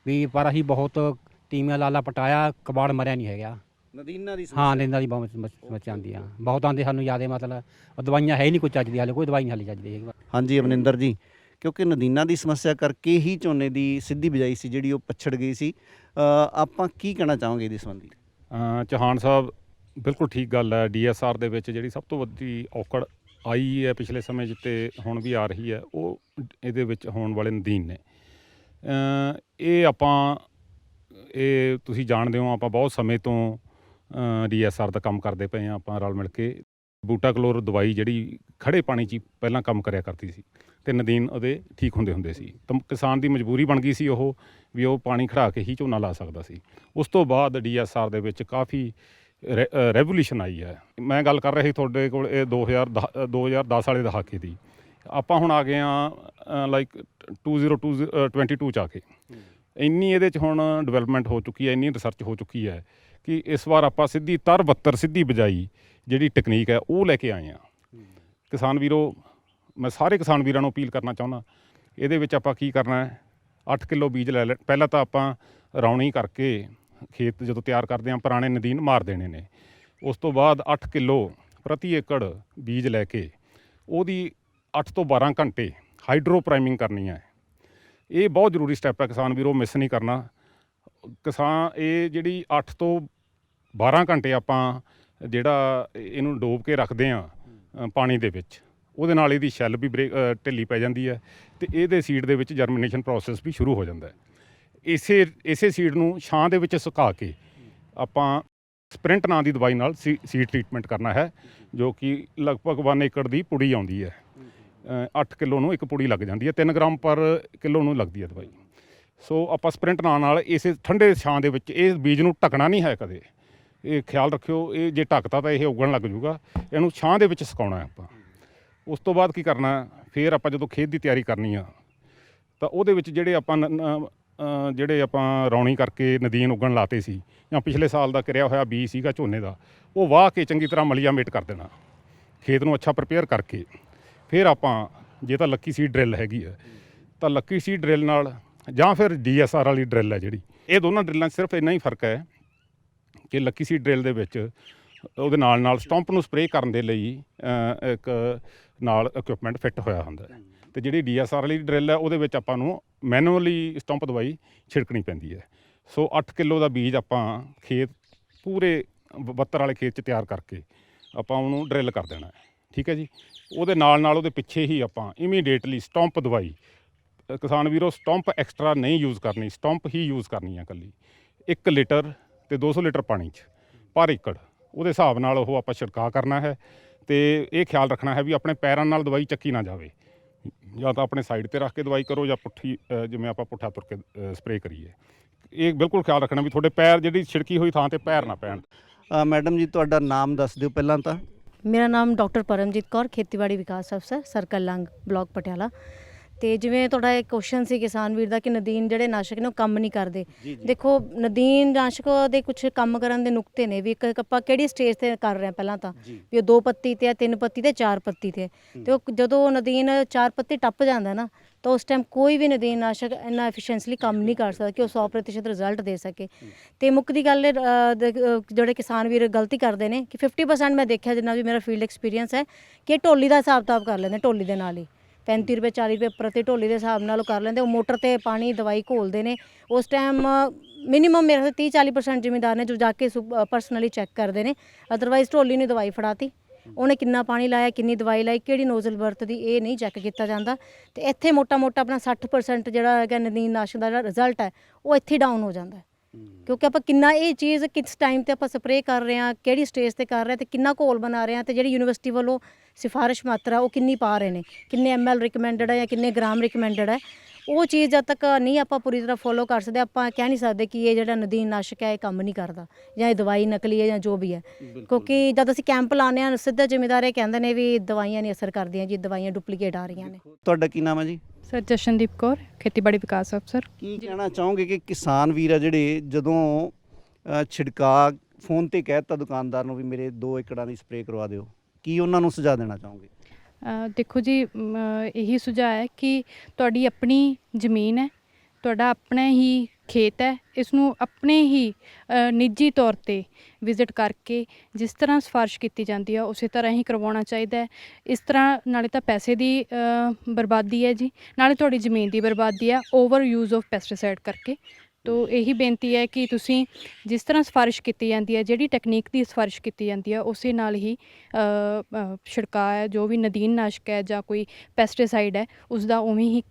ਵੀ, ਪਰ ਅਸੀਂ ਬਹੁਤ ਟੀਮਾਂ ਲਾਲਾ ਪਟਾਇਆ, ਕਬਾੜ ਮਰਿਆ ਨਹੀਂ ਹੈਗਾ। ਨਦੀਨਾਂ ਦੀ ਹਾਂ ਨਦੀਨਾਂ ਦੀ ਬਹੁਤ ਸਮੱਸਿਆ ਆਉਂਦੀ ਆ, ਬਹੁਤ ਆਉਂਦੇ ਸਾਨੂੰ ਜ਼ਿਆਦਾ ਮਤਲਬ ਉਹ ਦਵਾਈਆਂ ਹੈ ਹੀ ਨਹੀਂ ਕੋਈ ਚੱਜ ਦੀ, ਹਾਲੇ ਕੋਈ ਦਵਾਈ ਨਹੀਂ ਹਾਲੇ ਚੱਜ ਦੀ ਹੈਗੀ। ਹਾਂਜੀ ਅਮਰਿੰਦਰ ਜੀ, ਕਿਉਂਕਿ ਨਦੀਨਾਂ ਦੀ ਸਮੱਸਿਆ ਕਰਕੇ ਹੀ ਝੋਨੇ ਦੀ ਸਿੱਧੀ ਬਿਜਾਈ ਸੀ ਜਿਹੜੀ ਉਹ ਪਛੜ ਗਈ ਸੀ। ਆਪਾਂ ਕੀ ਕਹਿਣਾ ਚਾਹਾਂਗੇ ਇਹਦੇ ਸੰਬੰਧੀ? ਚੌਹਾਨ ਸਾਹਿਬ ਬਿਲਕੁਲ ਠੀਕ ਗੱਲ ਹੈ। DSR ਦੇ ਵਿੱਚ ਜਿਹੜੀ ਸਭ ਤੋਂ ਵੱਡੀ ਔਕੜ ਆਈ ਹੈ ਪਿਛਲੇ ਸਮੇਂ 'ਚ ਤੇ ਹੁਣ ਵੀ ਆ ਰਹੀ ਹੈ, ਉਹ ਇਹਦੇ ਵਿੱਚ ਹੋਣ ਵਾਲੇ ਨਦੀਨ ਨੇ। ਇਹ ਤੁਸੀਂ ਜਾਣਦੇ ਹੋ, ਆਪਾਂ ਬਹੁਤ ਸਮੇਂ ਤੋਂ DSR ਦਾ ਕੰਮ ਕਰਦੇ ਪਏ ਹਾਂ ਆਪਾਂ ਰਲ ਮਿਲ ਕੇ। ਬੂਟਾ ਕਲੋਰ ਦਵਾਈ ਜਿਹੜੀ ਖੜੇ ਪਾਣੀ 'ਚ ਹੀ ਪਹਿਲਾਂ ਕੰਮ ਕਰਿਆ ਕਰਦੀ ਸੀ ਤੇ ਨਦੀਨ ਉਹਦੇ ਠੀਕ ਹੁੰਦੇ ਸੀ, ਤਾਂ ਕਿਸਾਨ ਦੀ ਮਜਬੂਰੀ ਬਣ ਗਈ ਸੀ ਉਹ ਵੀ ਉਹ ਪਾਣੀ ਖੜਾ ਕੇ ਹੀ ਝੋਨਾ ਲਾ ਸਕਦਾ ਸੀ। ਉਸ ਤੋਂ ਬਾਅਦ DSR ਦੇ ਵਿੱਚ ਕਾਫੀ ਰੈਵੋਲੂਸ਼ਨ ਆਈ ਹੈ। ਮੈਂ ਗੱਲ ਕਰ ਰਿਹਾ ਸੀ ਤੁਹਾਡੇ ਕੋਲ ਇਹ 2010 ਵਾਲੇ ਦਹਾਕੇ ਦੀ, ਆਪਾਂ ਹੁਣ ਆ ਗਏ ਹਾਂ ਲਾਈਕ 2022 'ਚ ਆ ਕੇ। ਇੰਨੀ ਇਹਦੇ 'ਚ ਹੁਣ ਡਿਵੈਲਪਮੈਂਟ ਹੋ ਚੁੱਕੀ ਹੈ, ਇੰਨੀ ਰਿਸਰਚ ਹੋ ਚੁੱਕੀ ਹੈ ਕਿ ਇਸ ਵਾਰ ਆਪਾਂ ਸਿੱਧੀ ਸਿੱਧੀ ਬਿਜਾਈ ਜਿਹੜੀ ਟੈਕਨੀਕ ਹੈ ਉਹ ਲੈ ਕੇ ਆਏ ਹਾਂ। ਕਿਸਾਨ ਵੀਰੋ, ਮੈਂ ਸਾਰੇ ਕਿਸਾਨ ਵੀਰਾਂ ਨੂੰ ਅਪੀਲ ਕਰਨਾ ਚਾਹੁੰਦਾ, ਇਹਦੇ ਵਿੱਚ ਆਪਾਂ ਕੀ ਕਰਨਾ ਹੈ, 8 ਕਿਲੋ ਬੀਜ ਲੈ ਲੈ। ਪਹਿਲਾਂ ਤਾਂ ਆਪਾਂ ਰਾਉਣੀ ਕਰਕੇ ਖੇਤ ਜਦੋਂ ਤਿਆਰ ਕਰਦੇ ਹਾਂ ਪੁਰਾਣੇ ਨਦੀਨ ਮਾਰ ਦੇਣੇ ਨੇ। ਉਸ ਤੋਂ ਬਾਅਦ 8 ਕਿਲੋ ਪ੍ਰਤੀ ਏਕੜ ਬੀਜ ਲੈ ਕੇ ਉਹਦੀ 8 ਤੋਂ 12 ਘੰਟੇ ਹਾਈਡਰੋ ਪ੍ਰਾਈਮਿੰਗ ਕਰਨੀ ਹੈ। ਇਹ ਬਹੁਤ ਜ਼ਰੂਰੀ ਸਟੈਪ ਹੈ ਕਿਸਾਨ ਵੀਰੋ, ਮਿਸ ਨਹੀਂ ਕਰਨਾ। ਇਹ ਜਿਹੜੀ 8 ਤੋਂ 12 ਘੰਟੇ ਆਪਾਂ ਜਿਹੜਾ ਇਹਨੂੰ ਡੋਬ ਕੇ ਰੱਖਦੇ ਹਾਂ ਪਾਣੀ ਦੇ ਵਿੱਚ, ਉਹਦੇ ਨਾਲ ਇਹਦੀ ਸ਼ੈੱਲ ਵੀ ਢਿੱਲੀ ਪੈ ਜਾਂਦੀ ਹੈ ਤੇ ਇਹਦੇ ਸੀਡ ਦੇ ਵਿੱਚ ਜਰਮੀਨੇਸ਼ਨ ਪ੍ਰੋਸੈਸ ਵੀ ਸ਼ੁਰੂ ਹੋ ਜਾਂਦਾ ਹੈ। ਇਸੇ ਸੀਡ ਨੂੰ ਛਾਂ ਦੇ ਵਿੱਚ ਸੁਕਾ ਕੇ ਆਪਾਂ ਸਪ੍ਰਿੰਟ ਨਾਂ ਦੀ ਦਵਾਈ ਨਾਲ ਸੀਡ ਟਰੀਟਮੈਂਟ ਕਰਨਾ ਹੈ, ਜੋ ਕਿ ਲਗਭਗ 1 ਏਕੜ ਦੀ ਪੁੜੀ ਆਉਂਦੀ ਹੈ। 8 ਕਿਲੋ ਨੂੰ ਇੱਕ ਪੁੜੀ ਲੱਗ ਜਾਂਦੀ ਹੈ, 3 ਗ੍ਰਾਮ ਪਰ ਕਿਲੋ ਨੂੰ ਲੱਗਦੀ ਹੈ ਦਵਾਈ। ਸੋ ਆਪਾਂ ਸਪ੍ਰਿੰਟ ਨਾਂ ਨਾਲ ਇਸੇ ਠੰਡੇ ਛਾਂ ਦੇ ਵਿੱਚ ਇਹ ਬੀਜ ਨੂੰ ਢੱਕਣਾ ਨਹੀਂ ਹੈ ਕਦੇ, ਇਹ ਖਿਆਲ ਰੱਖਿਓ। ਇਹ ਜੇ ਢੱਕਤਾ ਤਾਂ ਇਹ ਉੱਗਣ ਲੱਗ ਜੂਗਾ। ਇਹਨੂੰ ਛਾਂ ਦੇ ਵਿੱਚ ਸੁਕਾਉਣਾ ਹੈ ਆਪਾਂ। ਉਸ ਤੋਂ ਬਾਅਦ ਕੀ ਕਰਨਾ, ਫਿਰ ਆਪਾਂ ਜਦੋਂ ਖੇਤ ਦੀ ਤਿਆਰੀ ਕਰਨੀ ਆ ਤਾਂ ਉਹਦੇ ਵਿੱਚ ਜਿਹੜੇ ਆਪਾਂ ਰੌਣੀ ਕਰਕੇ ਨਦੀਨ ਉੱਗਣ ਲਾਤੇ ਸੀ ਜਾਂ ਪਿਛਲੇ ਸਾਲ ਦਾ ਕਰਿਆ ਹੋਇਆ ਬੀਜ ਸੀਗਾ ਝੋਨੇ ਦਾ, ਉਹ ਵਾਹ ਕੇ ਚੰਗੀ ਤਰ੍ਹਾਂ ਮਲੀਆ ਮੇਟ ਕਰ ਦੇਣਾ, ਖੇਤ ਨੂੰ ਅੱਛਾ ਪ੍ਰਪੇਅਰ ਕਰਕੇ। ਫਿਰ ਆਪਾਂ ਜੇ ਤਾਂ ਲੱਕੀ ਸੀਡ ਡਰਿੱਲ ਹੈਗੀ ਹੈ ਤਾਂ ਲੱਕੀ ਸੀਡ ਡਰਿੱਲ ਨਾਲ, ਜਾਂ ਫਿਰ DSR ਵਾਲੀ ਡਰਿੱਲ ਹੈ ਜਿਹੜੀ, ਇਹ ਦੋਨਾਂ ਡਰਿੱਲਾਂ 'ਚ ਸਿਰਫ ਇੰਨਾ ਹੀ ਫਰਕ ਹੈ ਕਿ ਲੱਕੀ ਸੀਡ ਡਰਿੱਲ ਦੇ ਵਿੱਚ ਉਹਦੇ ਨਾਲ ਸਟੰਪ ਨੂੰ ਸਪਰੇਅ ਕਰਨ ਦੇ ਲਈ ਇੱਕ ਨਾਲ ਇਕਵਿਪਮੈਂਟ ਫਿੱਟ ਹੋਇਆ ਹੁੰਦਾ ਹੈ, ਤੇ ਜਿਹੜੀ DSR ਵਾਲੀ ਡਰਿੱਲ ਹੈ ਉਹਦੇ ਵਿੱਚ ਆਪਾਂ ਨੂੰ ਮੈਨੂਅਲੀ ਸਟੰਪ ਦਵਾਈ ਛਿੜਕਣੀ ਪੈਂਦੀ ਹੈ। ਸੋ 8 ਕਿਲੋ ਦਾ ਬੀਜ ਆਪਾਂ ਖੇਤ ਪੂਰੇ 72 ਵਾਲੇ ਖੇਤ 'ਚ ਤਿਆਰ ਕਰਕੇ ਆਪਾਂ ਉਹਨੂੰ ਡਰਿੱਲ ਕਰ ਦੇਣਾ ਹੈ, ਠੀਕ ਹੈ ਜੀ। ਉਹਦੇ ਨਾਲ ਉਹਦੇ ਪਿੱਛੇ ਹੀ ਆਪਾਂ ਇਮੀਡੀਏਟਲੀ ਸਟੰਪ ਦਵਾਈ, ਕਿਸਾਨ ਵੀਰੋ ਸਟੰਪ ਐਕਸਟਰਾ ਨਹੀਂ ਯੂਜ਼ ਕਰਨੀ, ਸਟੰਪ ਹੀ ਯੂਜ਼ ਕਰਨੀ ਹੈ ਇਕੱਲੀ। 1 ਲੀਟਰ ਤੇ 200 ਲੀਟਰ ਪਾਣੀ 'ਚ ਪਰ ਏਕੜ, ਉਹਦੇ ਹਿਸਾਬ ਨਾਲ ਉਹ ਆਪਾਂ ਛਿੜਕਾਅ ਕਰਨਾ ਹੈ। ਤੇ ਇਹ ਖਿਆਲ ਰੱਖਣਾ ਹੈ ਵੀ ਆਪਣੇ ਪੈਰਾਂ ਨਾਲ ਦਵਾਈ ਚੱਕੀ ਨਾ ਜਾਵੇ, ਜਾਂ ਤਾਂ ਆਪਣੇ ਸਾਈਡ 'ਤੇ ਰੱਖ ਕੇ ਦਵਾਈ ਕਰੋ ਜਾਂ ਪੁੱਠੀ, ਜਿਵੇਂ ਆਪਾਂ ਪੁੱਠਾ ਤੁਰ ਕੇ ਸਪਰੇਅ ਕਰੀਏ। ਇਹ ਬਿਲਕੁਲ ਖਿਆਲ ਰੱਖਣਾ ਵੀ ਤੁਹਾਡੇ ਪੈਰ ਜਿਹੜੀ ਛਿੜਕੀ ਹੋਈ ਥਾਂ 'ਤੇ ਪੈਰ ਨਾ ਪੈਣ। ਮੈਡਮ ਜੀ ਤੁਹਾਡਾ ਨਾਮ ਦੱਸ ਦਿਓ ਪਹਿਲਾਂ ਤਾਂ। ਮੇਰਾ ਨਾਮ ਡਾਕਟਰ ਪਰਮਜੀਤ ਕੌਰ, ਖੇਤੀਬਾੜੀ ਵਿਕਾਸ ਅਫਸਰ ਸਰਕਲ ਲੰਗ ਬਲਾਕ ਪਟਿਆਲਾ। ਤੇ ਜਿਵੇਂ ਤੁਹਾਡਾ ਇੱਕ ਕੁਐਸਚਨ ਸੀ ਕਿਸਾਨ ਵੀਰ ਦਾ ਕਿ ਨਦੀਨ ਜਿਹੜੇ ਨਾਸ਼ਕ ਨੇ ਉਹ ਕੰਮ ਨਹੀਂ ਕਰਦੇ। ਦੇਖੋ ਨਦੀਨ ਨਾਸ਼ਕ ਦੇ ਕੁਝ ਕੰਮ ਕਰਨ ਦੇ ਨੁਕਤੇ ਨੇ ਵੀ, ਇੱਕ ਆਪਾਂ ਕਿਹੜੀ ਸਟੇਜ ਤੇ ਕਰ ਰਹੇ ਹਾਂ ਪਹਿਲਾਂ ਤਾਂ ਵੀ ਉਹ 2 ਪੱਤੀ ਤੇ 3 ਪੱਤੀ ਤੇ 4 ਪੱਤੀ ਤੇ, ਤੇ ਉਹ ਜਦੋਂ ਨਦੀਨ 4 ਪੱਤੀ ਟੱਪ ਜਾਂਦਾ ਨਾ ਤਾਂ ਉਸ ਟਾਈਮ ਕੋਈ ਵੀ ਨਦੀਨ ਨਾਸ਼ਕ ਇੰਨਾ ਐਫੀਸ਼ੀਐਂਟਲੀ ਕੰਮ ਨਹੀਂ ਕਰ ਸਕਦਾ ਕਿ ਉਹ 100% ਰਿਜ਼ਲਟ ਦੇ ਸਕੇ। ਤੇ ਮੁੱਖ ਦੀ ਗੱਲ ਜਿਹੜੇ ਕਿਸਾਨ ਵੀਰ ਗਲਤੀ ਕਰਦੇ ਨੇ ਕਿ 50% ਮੈਂ ਦੇਖਿਆ ਜਿੰਨਾ ਵੀ ਮੇਰਾ ਫੀਲਡ ਐਕਸਪੀਰੀਅੰਸ ਹੈ ਕਿ ਢੋਲੀ ਦਾ ਹਿਸਾਬ ਕਿਤਾਬ ਕਰ ਲੈਂਦੇ, ਢੋਲੀ ਦੇ ਨਾਲ ਹੀ 35 ਰੁਪਏ 40 ਰੁਪਏ ਪ੍ਰਤੀ ਢੋਲੀ ਦੇ ਹਿਸਾਬ ਨਾਲ ਉਹ ਕਰ ਲੈਂਦੇ। ਉਹ ਮੋਟਰ ਤੇ ਪਾਣੀ ਦਵਾਈ ਘੋਲਦੇ ਨੇ। ਉਸ ਟਾਈਮ ਮਿਨੀਮਮ ਮੇਰੇ 30-40% ਜ਼ਿਮੀਂਦਾਰ ਨੇ ਜੋ ਜਾ ਕੇ ਪਰਸਨਲੀ ਚੈੱਕ ਕਰਦੇ ਨੇ। ਅਦਰਵਾਈਜ਼ ਢੋਲੀ ਨੂੰ ਦਵਾਈ ਫੜਾਤੀ, ਉਹਨੇ ਕਿੰਨਾ ਪਾਣੀ ਲਾਇਆ, ਕਿੰਨੀ ਦਵਾਈ ਲਾਈ, ਕਿਹੜੀ ਨੋਜ਼ਲ ਵਰਤਦੀ, ਇਹ ਨਹੀਂ ਚੈੱਕ ਕੀਤਾ ਜਾਂਦਾ। ਤੇ ਇੱਥੇ ਮੋਟਾ ਆਪਣਾ 60% ਜਿਹੜਾ ਹੈਗਾ ਨਦੀਨ ਨਾਸ਼ਕ ਦਾ ਜਿਹੜਾ ਰਿਜ਼ਲਟ ਹੈ ਉਹ ਇੱਥੇ ਡਾਊਨ ਹੋ ਜਾਂਦਾ, ਕਿਉਂਕਿ ਆਪਾਂ ਕਿੰਨਾ ਇਹ ਚੀਜ਼ ਕਿਸ ਟਾਈਮ ਤੇ ਆਪਾਂ ਸਪਰੇਅ ਕਰ ਰਹੇ ਹਾਂ, ਕਿਹੜੀ ਸਟੇਜ ਤੇ ਕਰ ਰਹੇ ਹਾਂ ਤੇ ਕਿੰਨਾ ਘੋਲ ਬਣਾ ਰਹੇ ਹਾਂ, ਤੇ ਜਿਹੜੀ ਯੂਨੀਵਰਸਿਟੀ ਵੱਲੋਂ ਸਿਫਾਰਿਸ਼ ਮਾਤਰਾ ਉਹ ਕਿੰਨੀ ਪਾ ਰਹੇ ਨੇ, ਕਿੰਨੇ ml ਰਿਕਮੈਂਡਡ ਹੈ ਜਾਂ ਕਿੰਨੇ ਗ੍ਰਾਮ ਰਿਕਮੈਂਡਡ ਹੈ, ਉਹ ਚੀਜ਼ ਜਦ ਤੱਕ ਨਹੀਂ ਆਪਾਂ ਪੂਰੀ ਤਰ੍ਹਾਂ ਫੋਲੋ ਕਰ ਸਕਦੇ, ਆਪਾਂ ਕਹਿ ਨਹੀਂ ਸਕਦੇ ਕਿ ਇਹ ਜਿਹੜਾ ਨਦੀਨ ਨਾਸ਼ਕ ਹੈ ਇਹ ਕੰਮ ਨਹੀਂ ਕਰਦਾ ਜਾਂ ਇਹ ਦਵਾਈ ਨਕਲੀ ਹੈ ਜਾਂ ਜੋ ਵੀ ਹੈ। ਕਿਉਂਕਿ ਜਦ ਅਸੀਂ ਕੈਂਪ ਲਾਉਂਦੇ ਹਾਂ ਸਿੱਧਾ ਜ਼ਿਮੀਂਦਾਰ ਇਹ ਕਹਿੰਦੇ ਨੇ ਵੀ ਦਵਾਈਆਂ ਨਹੀਂ ਅਸਰ ਕਰਦੀਆਂ ਜੀ, ਦਵਾਈਆਂ ਡੁਪਲੀਕੇਟ ਆ ਰਹੀਆਂ ਨੇ। ਤੁਹਾਡਾ ਕੀ ਨਾਮ ਹੈ ਜੀ? ਸਰ ਜਸ਼ਨਦੀਪ ਕੌਰ, ਖੇਤੀਬਾੜੀ ਵਿਕਾਸ ਅਫਸਰ। ਕੀ ਕਹਿਣਾ ਚਾਹੋਗੇ ਕਿ ਕਿਸਾਨ ਵੀਰ ਆ ਜਿਹੜੇ ਜਦੋਂ ਛਿੜਕਾ ਫੋਨ ਤੇ ਕਹਿ ਦਿੱਤਾ ਦੁਕਾਨਦਾਰ ਨੂੰ ਵੀ ਮੇਰੇ 2 ਏਕੜਾਂ ਦੀ ਸਪਰੇਅ ਕਰਵਾ ਦਿਓ, ਕੀ ਉਹਨਾਂ ਨੂੰ ਸੁਝਾਅ ਦੇਣਾ ਚਾਹੋਗੇ? ਦੇਖੋ ਜੀ, ਇਹੀ ਸੁਝਾਅ ਹੈ ਕਿ ਤੁਹਾਡੀ ਆਪਣੀ ਜ਼ਮੀਨ ਹੈ, ਤੁਹਾਡਾ ਆਪਣਾ ਹੀ ਖੇਤ ਹੈ, ਇਸ ਨੂੰ ਆਪਣੇ ਹੀ ਨਿੱਜੀ ਤੌਰ ਤੇ ਵਿਜ਼ਿਟ ਕਰਕੇ ਜਿਸ ਤਰ੍ਹਾਂ ਸਿਫਾਰਿਸ਼ ਕੀਤੀ ਜਾਂਦੀ ਹੈ ਉਸੇ ਤਰ੍ਹਾਂ ਹੀ ਕਰਵਾਉਣਾ ਚਾਹੀਦਾ ਹੈ। ਇਸ ਤਰ੍ਹਾਂ ਨਾਲੇ ਤਾਂ ਪੈਸੇ ਦੀ ਬਰਬਾਦੀ ਹੈ ਜੀ, ਨਾਲੇ ਤੁਹਾਡੀ ਜ਼ਮੀਨ ਦੀ ਬਰਬਾਦੀ ਹੈ ਓਵਰ ਯੂਜ਼ ਆਫ ਪੈਸਟੀਸਾਈਡ ਕਰਕੇ। ਤੋ ਇਹੀ ਬੇਨਤੀ ਹੈ ਕਿ ਤੁਸੀਂ ਜਿਸ ਤਰ੍ਹਾਂ ਸਿਫਾਰਿਸ਼ ਕੀਤੀ ਜਾਂਦੀ ਹੈ, ਜਿਹੜੀ ਟੈਕਨੀਕ ਦੀ ਸਿਫਾਰਿਸ਼ ਕੀਤੀ ਜਾਂਦੀ ਹੈ ਉਸੇ ਨਾਲ ਹੀ ਛਿੜਕਾਅ ਹੈ, ਜੋ ਵੀ ਨਦੀਨ ਨਾਸ਼ਕ ਹੈ ਜਾਂ ਕੋਈ ਪੈਸਟੀਸਾਈਡ ਹੈ ਉਸ ਦਾ ਉਵੇਂ ਹੀ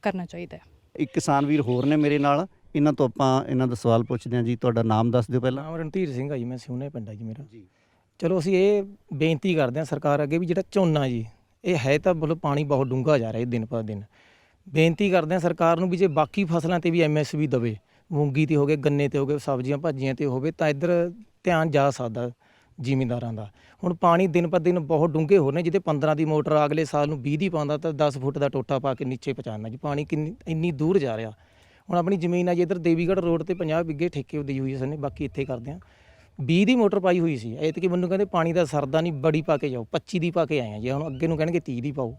ਕਰਨਾ ਚਾਹੀਦਾ ਹੈ। ਇੱਕ ਕਿਸਾਨ ਵੀਰ ਹੋਰ ਨੇ ਮੇਰੇ ਨਾਲ, ਇਹਨਾਂ ਤੋਂ ਆਪਾਂ ਇਹਨਾਂ ਦਾ ਸਵਾਲ ਪੁੱਛਦੇ ਹਾਂ ਜੀ। ਤੁਹਾਡਾ ਨਾਮ ਦੱਸ ਦਿਓ ਪਹਿਲਾਂ। ਨਾਮ ਰਣਧੀਰ ਸਿੰਘ ਆ ਜੀ, ਮੈਂ ਸਿਉਣੇ ਪਿੰਡ ਆ ਜੀ ਮੇਰਾ। ਜੀ। ਚਲੋ ਅਸੀਂ ਇਹ ਬੇਨਤੀ ਕਰਦੇ ਹਾਂ ਸਰਕਾਰ ਅੱਗੇ ਵੀ ਜਿਹੜਾ ਝੋਨਾ ਜੀ ਇਹ ਹੈ ਤਾਂ ਮਤਲਬ ਪਾਣੀ ਬਹੁਤ ਡੂੰਘਾ ਜਾ ਰਿਹਾ ਦਿਨ ਪਰ ਦਿਨ। ਬੇਨਤੀ ਕਰਦੇ ਹਾਂ ਸਰਕਾਰ ਨੂੰ ਵੀ ਜੇ ਬਾਕੀ ਫਸਲਾਂ ਤੇ ਵੀ MSP ਦੇਵੇ, ਮੂੰਗੀ ਤੇ ਹੋ ਗਏ, ਗੰਨੇ ਤੇ ਹੋ ਗਏ, ਸਬਜ਼ੀਆਂ ਭਾਜੀਆਂ ਤੇ ਹੋਵੇ ਤਾਂ ਇੱਧਰ ਧਿਆਨ ਜਾ ਸਕਦਾ ਜ਼ਿਮੀਂਦਾਰਾਂ ਦਾ। ਹੁਣ ਪਾਣੀ ਦਿਨ ਪਰ ਦਿਨ ਬਹੁਤ ਡੂੰਘੇ ਹੋ ਰਹੇ, ਜਿਹਦੇ 15 ਦੀ ਮੋਟਰ ਅਗਲੇ ਸਾਲ ਨੂੰ 20 ਦੀ ਪਾਉਂਦਾ ਤਾਂ 10 ਫੁੱਟ ਦਾ ਟੋਟਾ ਪਾ ਕੇ ਨੀਚੇ ਪਹੁੰਚਾਉਣਾ ਜੀ। ਪਾਣੀ ਇੰਨੀ ਦੂਰ ਜਾ ਰਿਹਾ। ਹੁਣ ਆਪਣੀ ਜ਼ਮੀਨ ਆ ਜੀ ਇੱਧਰ ਦੇਵੀਗੜ੍ਹ ਰੋਡ ਤੇ 50 ਬਿੱਗੇ ਠੇਕੇ ਦੀ ਹੋਈ ਸਨ, ਬਾਕੀ ਇੱਥੇ ਕਰਦੇ ਹਾਂ। 20 ਦੀ ਮੋਟਰ ਪਾਈ ਹੋਈ ਸੀ, ਐਤਕੀ ਮੈਨੂੰ ਕਹਿੰਦੇ ਪਾਣੀ ਦਾ ਸਰਦਾ ਨਹੀਂ, ਬੜੀ ਪਾ ਕੇ ਜਾਓ। 25 ਦੀ ਪਾ ਕੇ ਆਏ ਆ ਜੀ, ਹੁਣ ਅੱਗੇ ਨੂੰ ਕਹਿਣਗੇ 30 ਦੀ ਪਾਓ।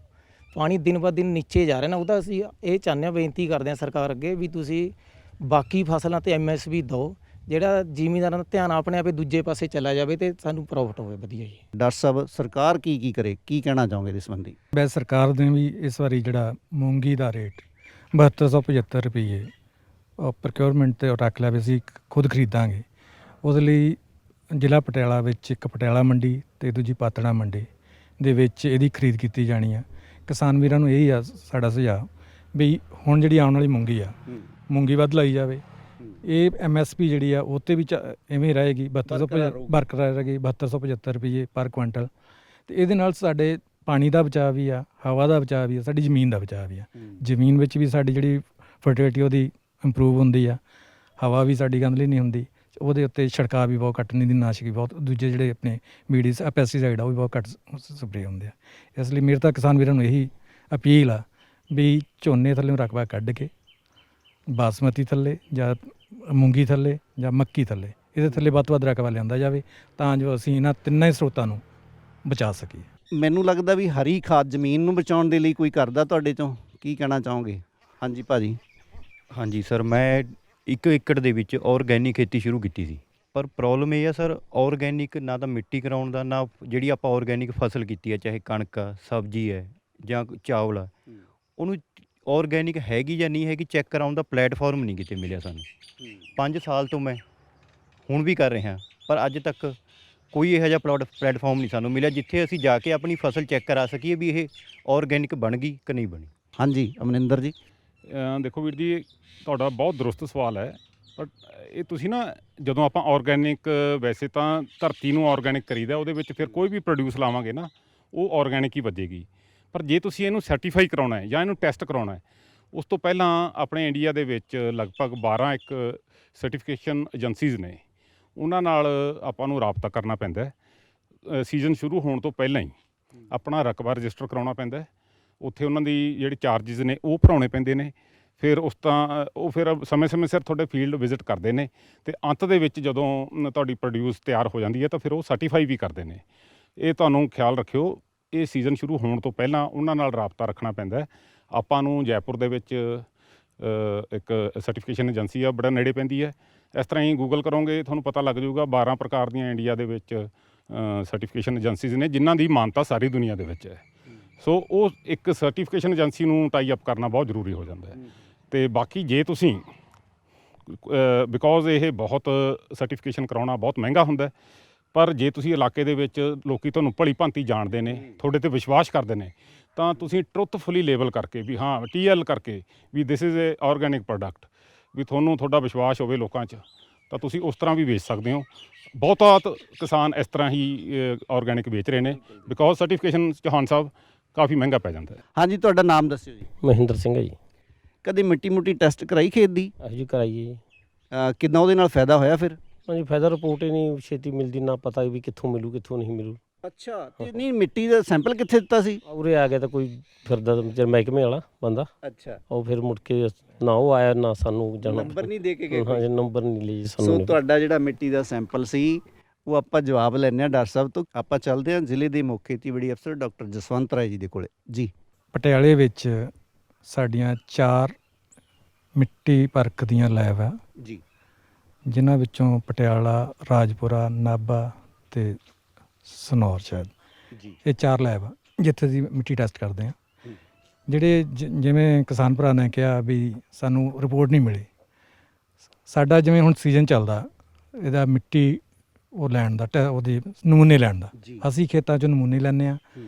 ਪਾਣੀ ਦਿਨ ਬ ਦਿਨ ਨੀਚੇ ਜਾ ਰਿਹਾ ਨਾ, ਉਹਦਾ ਅਸੀਂ ਇਹ ਚਾਹੁੰਦੇ ਹਾਂ, ਬੇਨਤੀ ਕਰਦੇ ਹਾਂ ਸਰਕਾਰ ਅੱਗੇ ਵੀ ਤੁਸੀਂ ਬਾਕੀ ਫਸਲਾਂ ਤੇ MSP ਦਿਓ, ਜਿਹੜਾ ਜ਼ਿਮੀਂਦਾਰਾਂ ਦਾ ਧਿਆਨ ਆਪਣੇ ਆਪੇ ਦੂਜੇ ਪਾਸੇ ਚਲਾ ਜਾਵੇ ਤੇ ਸਾਨੂੰ ਪ੍ਰੋਫਿਟ ਹੋਵੇ ਵਧੀਆ ਜੀ। ਡਾਕਟਰ ਸਾਹਿਬ, ਸਰਕਾਰ ਕੀ ਕਰੇ, ਕੀ ਕਹਿਣਾ ਚਾਹੋਗੇ ਇਸ ਸੰਬੰਧੀ? ਵੈਸੇ ਸਰਕਾਰ ਨੇ ਵੀ ਇਸ ਵਾਰੀ ਜਿਹੜਾ ਮੂੰਗੀ ਦਾ ਰੇਟ 7275 ਰੁਪਏ ਪ੍ਰੋਕਿਉਰਮੈਂਟ ਤੇ ਰੱਖ ਲਿਆ ਵੀ ਅਸੀਂ ਖੁਦ ਖਰੀਦਾਂਗੇ। ਉਹਦੇ ਲਈ ਜ਼ਿਲ੍ਹਾ ਪਟਿਆਲਾ ਵਿੱਚ ਇੱਕ ਪਟਿਆਲਾ ਮੰਡੀ ਤੇ ਦੂਜੀ ਪਾਤੜਾ ਮੰਡੀ ਦੇ ਵਿੱਚ ਇਹਦੀ ਖਰੀਦ ਕੀਤੀ ਜਾਣੀ ਆ। ਕਿਸਾਨ ਵੀਰਾਂ ਨੂੰ ਇਹੀ ਆ ਸਾਡਾ ਸੁਝਾਅ ਵੀ ਹੁਣ ਜਿਹੜੀ ਆਉਣ ਵਾਲੀ ਮੂੰਗੀ ਆ, ਮੂੰਗੀ ਵੱਧ ਲਾਈ ਜਾਵੇ। ਇਹ MSP ਜਿਹੜੀ ਆ ਉਹ 'ਤੇ ਵੀ ਇਵੇਂ ਰਹੇਗੀ, 7275 ਬਰਕਰਾਰ ਰਹੇਗੀ, 7275 ਰੁਪਏ ਪਰ ਕੁਇੰਟਲ। ਅਤੇ ਇਹਦੇ ਨਾਲ ਸਾਡੇ ਪਾਣੀ ਦਾ ਬਚਾਅ ਵੀ ਆ, ਹਵਾ ਦਾ ਬਚਾਅ ਵੀ ਆ, ਸਾਡੀ ਜ਼ਮੀਨ ਦਾ ਬਚਾਅ ਵੀ ਆ। ਜ਼ਮੀਨ ਵਿੱਚ ਵੀ ਸਾਡੀ ਜਿਹੜੀ ਫਰਟੀਲਿਟੀ ਉਹਦੀ ਇੰਪਰੂਵ ਹੁੰਦੀ ਆ, ਹਵਾ ਵੀ ਸਾਡੀ ਗੰਧਲੀ ਨਹੀਂ ਹੁੰਦੀ, ਉਹਦੇ ਉੱਤੇ ਛਿੜਕਾਅ ਵੀ ਬਹੁਤ ਘੱਟ, ਨਿੰਦਣਨਾਸ਼ਕ ਵੀ ਬਹੁਤ, ਦੂਜੇ ਜਿਹੜੇ ਆਪਣੇ ਵੀਡੀਜ਼ ਪੈਸਟੀਸਾਈਡ ਆ ਉਹ ਵੀ ਬਹੁਤ ਘੱਟ ਸਪਰੇਅ ਹੁੰਦੇ ਆ। ਇਸ ਲਈ ਮੇਰੇ ਤਾਂ ਕਿਸਾਨ ਵੀਰਾਂ ਨੂੰ ਇਹੀ ਅਪੀਲ ਆ ਵੀ ਝੋਨੇ ਥੱਲੇ ਰਕਬਾ ਕੱਢ ਕੇ ਬਾਸਮਤੀ ਥੱਲੇ ਜਾਂ ਮੂੰਗੀ ਥੱਲੇ ਜਾਂ ਮੱਕੀ ਥੱਲੇ, ਇਹਦੇ ਥੱਲੇ ਵੱਧ ਤੋਂ ਵੱਧ ਰਕਬਾ ਲਿਆਂਦਾ ਜਾਵੇ ਤਾਂ ਜੋ ਅਸੀਂ ਇਹਨਾਂ ਤਿੰਨਾਂ ਹੀ ਸਰੋਤਾਂ ਨੂੰ ਬਚਾ ਸਕੀਏ। ਮੈਨੂੰ ਲੱਗਦਾ ਵੀ ਹਰੀ ਖਾਦ ਜ਼ਮੀਨ ਨੂੰ ਬਚਾਉਣ ਦੇ ਲਈ ਕੋਈ ਕਰਦਾ ਤੁਹਾਡੇ ਚੋਂ, ਕੀ ਕਹਿਣਾ ਚਾਹੋਗੇ? ਹਾਂਜੀ ਭਾਜੀ। ਹਾਂਜੀ ਸਰ, ਮੈਂ 1 ਏਕੜ ਦੇ ਵਿੱਚ ਆਰਗੈਨਿਕ ਖੇਤੀ ਸ਼ੁਰੂ ਕੀਤੀ ਸੀ, ਪਰ ਪ੍ਰੋਬਲਮ ਇਹ ਆ ਸਰ, ਆਰਗੈਨਿਕ ਨਾ ਤਾਂ ਮਿੱਟੀ ਕਰਾਉਣ ਦਾ, ਨਾ ਜਿਹੜੀ ਆਪਾਂ ਆਰਗੈਨਿਕ ਫਸਲ ਕੀਤੀ ਹੈ, ਚਾਹੇ ਕਣਕ ਆ, ਸਬਜ਼ੀ ਹੈ ਜਾਂ ਚਾਵਲ ਆ, ਉਹਨੂੰ ਆਰਗੈਨਿਕ ਹੈਗੀ ਜਾਂ ਨਹੀਂ ਹੈਗੀ ਚੈੱਕ ਕਰਾਉਣ ਦਾ ਪਲੇਟਫਾਰਮ ਨਹੀਂ ਕਿਤੇ ਮਿਲਿਆ ਸਾਨੂੰ। 5 ਸਾਲ ਤੋਂ ਮੈਂ ਹੁਣ ਵੀ ਕਰ ਰਿਹਾ, ਪਰ ਅੱਜ ਤੱਕ ਕੋਈ ਇਹੋ ਜਿਹਾ ਪਲੇਟਫਾਰਮ ਨਹੀਂ ਸਾਨੂੰ ਮਿਲਿਆ ਜਿੱਥੇ ਅਸੀਂ ਜਾ ਕੇ ਆਪਣੀ ਫਸਲ ਚੈੱਕ ਕਰਾ ਸਕੀਏ ਵੀ ਇਹ ਆਰਗੈਨਿਕ ਬਣ ਗਈ ਕਿ ਨਹੀਂ ਬਣੀ। ਹਾਂਜੀ ਅਮਰਿੰਦਰ ਜੀ। ਦੇਖੋ ਵੀਰ ਜੀ, ਤੁਹਾਡਾ ਬਹੁਤ ਦਰੁਸਤ ਸਵਾਲ ਹੈ, ਪਰ ਇਹ ਤੁਸੀਂ ਨਾ ਜਦੋਂ ਆਪਾਂ ਆਰਗੈਨਿਕ, ਵੈਸੇ ਤਾਂ ਧਰਤੀ ਨੂੰ ਆਰਗੈਨਿਕ ਕਰੀਦਾ, ਉਹਦੇ ਵਿੱਚ ਫਿਰ ਕੋਈ ਵੀ ਪ੍ਰੋਡਿਊਸ ਲਾਵਾਂਗੇ ਨਾ ਉਹ ਆਰਗੈਨਿਕ ਹੀ ਵੱਜੇਗੀ। ਪਰ ਜੇ ਤੁਸੀਂ ਇਹਨੂੰ ਸਰਟੀਫਾਈ ਕਰਾਉਣਾ ਹੈ ਜਾਂ ਇਹਨੂੰ ਟੈਸਟ ਕਰਾਉਣਾ ਹੈ, ਉਸ ਤੋਂ ਪਹਿਲਾਂ ਆਪਣੇ ਇੰਡੀਆ ਦੇ ਵਿੱਚ ਲਗਭਗ 12 ਇੱਕ ਸਰਟੀਫਿਕੇਸ਼ਨ ਏਜੰਸੀਜ਼ ਨੇ, ਉਹਨਾਂ ਨਾਲ ਆਪਾਂ ਨੂੰ ਰਾਬਤਾ ਕਰਨਾ ਪੈਂਦਾ ਹੈ। ਸੀਜ਼ਨ ਸ਼ੁਰੂ ਹੋਣ ਤੋਂ ਪਹਿਲਾਂ ਹੀ ਆਪਣਾ ਰਕਬਾ ਰਜਿਸਟਰ ਕਰਾਉਣਾ ਪੈਂਦਾ ਹੈ। ਉੱਥੇ ਉਹਨਾਂ ਦੀ ਜਿਹੜੀ ਚਾਰਜਿਸ ਨੇ ਉਹ ਭਰਾਉਣੇ ਪੈਂਦੇ ਨੇ। ਫਿਰ ਉਹ ਫਿਰ ਸਮੇਂ-ਸਮੇਂ ਸਿਰ ਤੁਹਾਡੇ ਫੀਲਡ ਵਿਜ਼ਿਟ ਕਰਦੇ ਨੇ ਅਤੇ ਅੰਤ ਦੇ ਵਿੱਚ ਜਦੋਂ ਤੁਹਾਡੀ ਪ੍ਰੋਡਿਊਸ ਤਿਆਰ ਹੋ ਜਾਂਦੀ ਹੈ ਤਾਂ ਫਿਰ ਉਹ ਸਰਟੀਫਾਈ ਵੀ ਕਰਦੇ ਨੇ। ਇਹ ਤੁਹਾਨੂੰ ਖਿਆਲ ਰੱਖਿਓ, ਇਹ ਸੀਜ਼ਨ ਸ਼ੁਰੂ ਹੋਣ ਤੋਂ ਪਹਿਲਾਂ ਉਹਨਾਂ ਨਾਲ ਰਾਬਤਾ ਰੱਖਣਾ ਪੈਂਦਾ ਹੈ। ਆਪਾਂ ਨੂੰ ਜੈਪੁਰ ਦੇ ਵਿੱਚ ਇੱਕ ਸਰਟੀਫਿਕੇਸ਼ਨ ਏਜੰਸੀ ਆ, ਬੜਾ ਨੇੜੇ ਪੈਂਦੀ ਹੈ। ਇਸ ਤਰ੍ਹਾਂ ਹੀ ਗੂਗਲ ਕਰੋਗੇ ਤੁਹਾਨੂੰ ਪਤਾ ਲੱਗ ਜਾਊਗਾ, 12 ਪ੍ਰਕਾਰ ਦੀਆਂ ਇੰਡੀਆ ਦੇ ਵਿੱਚ ਸਰਟੀਫਿਕੇਸ਼ਨ ਏਜੰਸੀਜ਼ ਨੇ ਜਿਨ੍ਹਾਂ ਦੀ ਮਾਨਤਾ ਸਾਰੀ ਦੁਨੀਆ ਦੇ ਵਿੱਚ ਹੈ। ਸੋ ਉਹ ਇੱਕ ਸਰਟੀਫਿਕੇਸ਼ਨ ਏਜੰਸੀ ਨੂੰ ਟਾਈ ਅਪ ਕਰਨਾ ਬਹੁਤ ਜ਼ਰੂਰੀ ਹੋ ਜਾਂਦਾ ਹੈ। ਅਤੇ ਬਾਕੀ ਜੇ ਤੁਸੀਂ ਬਿਕੋਜ਼ ਇਹ ਬਹੁਤ ਸਰਟੀਫਿਕੇਸ਼ਨ ਕਰਾਉਣਾ ਬਹੁਤ ਮਹਿੰਗਾ ਹੁੰਦਾ, ਪਰ ਜੇ ਤੁਸੀਂ ਇਲਾਕੇ ਦੇ ਵਿੱਚ ਲੋਕੀ ਤੁਹਾਨੂੰ ਭਲੀ ਭਾਂਤੀ ਜਾਣਦੇ ਨੇ, ਤੁਹਾਡੇ 'ਤੇ ਵਿਸ਼ਵਾਸ ਕਰਦੇ ਨੇ, ਤਾਂ ਤੁਸੀਂ ਟਰੁੱਥਫੁਲੀ ਲੇਬਲ ਕਰਕੇ ਵੀ ਹਾਂ TL ਕਰਕੇ ਵੀ this is a organic product, ਵੀ ਤੁਹਾਨੂੰ ਤੁਹਾਡਾ ਵਿਸ਼ਵਾਸ ਹੋਵੇ ਲੋਕਾਂ 'ਚ, ਤਾਂ ਤੁਸੀਂ ਉਸ ਤਰ੍ਹਾਂ ਵੀ ਵੇਚ ਸਕਦੇ ਹੋ। ਬਹੁਤਾ ਕਿਸਾਨ ਇਸ ਤਰ੍ਹਾਂ ਹੀ ਆਰਗੈਨਿਕ ਵੇਚ ਰਹੇ ਨੇ ਬਿਕੋਜ਼ ਸਰਟੀਫਿਕੇਸ਼ਨ ਚੌਹਾਨ ਸਾਹਿਬ ਕਾਫੀ ਮਹਿੰਗਾ ਪੈ ਜਾਂਦਾ ਹੈ। ਹਾਂਜੀ ਤੁਹਾਡਾ ਨਾਮ ਦੱਸਿਓ ਜੀ। ਮਹਿੰਦਰ ਸਿੰਘ ਹੈ ਜੀ। ਕਦੇ ਮਿੱਟੀ ਮੁੱਟੀ ਟੈਸਟ ਕਰਾਈ ਖੇਤ ਦੀ? ਅਸੀਂ ਜੀ ਕਰਾਈਏ ਜੀ। ਕਿੱਦਾਂ ਉਹਦੇ ਨਾਲ ਫਾਇਦਾ ਹੋਇਆ ਫਿਰ? ਹਾਂਜੀ ਫਾਇਦਾ ਰਿਪੋਰਟ ਹੀ ਨਹੀਂ ਛੇਤੀ ਮਿਲਦੀ, ਨਾ ਪਤਾ ਵੀ ਕਿੱਥੋਂ ਮਿਲੂ ਕਿੱਥੋਂ ਨਹੀਂ ਮਿਲੂ। ਅੱਛਾ, ਤੇ ਨਹੀਂ ਮਿੱਟੀ ਦਾ ਸੈਂਪਲ ਕਿੱਥੇ ਦਿੱਤਾ ਸੀ? ਉਰੇ ਆ ਗਿਆ ਤਾਂ ਕੋਈ ਫਿਰਦਾ ਜਿਹੜਾ ਮਹਿਕਮੇ ਵਾਲਾ ਬੰਦਾ, ਅੱਛਾ, ਉਹ ਫਿਰ ਮੁੜ ਕੇ ਨਾ ਉਹ ਆਇਆ ਨਾ ਸਾਨੂੰ ਜਾਣਾ। ਨੰਬਰ ਨਹੀਂ ਦੇ ਕੇ ਗਏ? ਹਾਂਜੀ ਨੰਬਰ ਨਹੀਂ ਲਈ ਸੋ ਸਾਨੂੰ। ਤੁਹਾਡਾ ਜਿਹੜਾ ਮਿੱਟੀ ਦਾ ਸੈਂਪਲ ਸੀ ਉਹ ਆਪਾਂ ਜਵਾਬ ਲੈਣੇ ਆ ਡਾਕਟਰ ਸਾਹਿਬ ਤੋਂ। ਆਪਾਂ ਚੱਲਦੇ ਹਾਂ ਜ਼ਿਲ੍ਹੇ ਦੇ ਮੁੱਖ ਖੇਤੀਬਾੜੀ ਅਫਸਰ ਡਾਕਟਰ ਜਸਵੰਤ ਰਾਏ ਜੀ ਦੇ ਕੋਲੇ ਜੀ। ਪਟਿਆਲੇ ਵਿੱਚ ਸਾਡੀਆਂ 4 ਮਿੱਟੀ ਪਰਖ ਦੀਆਂ ਲੈਬ ਆ ਜੀ, ਜਿਨ੍ਹਾਂ ਵਿੱਚੋਂ ਪਟਿਆਲਾ, ਰਾਜਪੁਰਾ, ਨਾਭਾ ਤੇ ਸਨੌਰ ਸ਼ਾਇਦ, ਜੀ, ਇਹ 4 ਲੈਬ ਆ ਜਿੱਥੇ ਅਸੀਂ ਮਿੱਟੀ ਟੈਸਟ ਕਰਦੇ ਹਾਂ। ਹੂੰ। ਜਿਹੜੇ ਜਿਵੇਂ ਕਿਸਾਨ ਭਰਾ ਨੇ ਕਿਹਾ ਵੀ ਸਾਨੂੰ ਰਿਪੋਰਟ ਨਹੀਂ ਮਿਲੀ, ਸਾਡਾ ਜਿਵੇਂ ਹੁਣ ਸੀਜ਼ਨ ਚੱਲਦਾ ਇਹਦਾ ਮਿੱਟੀ ਉਹ ਲੈਣ ਦਾ ਉਹਦੇ ਨਮੂਨੇ ਲੈਣ ਦਾ, ਜੀ। ਅਸੀਂ ਖੇਤਾਂ 'ਚੋਂ ਨਮੂਨੇ ਲੈਂਦੇ ਹਾਂ। ਹੂੰ।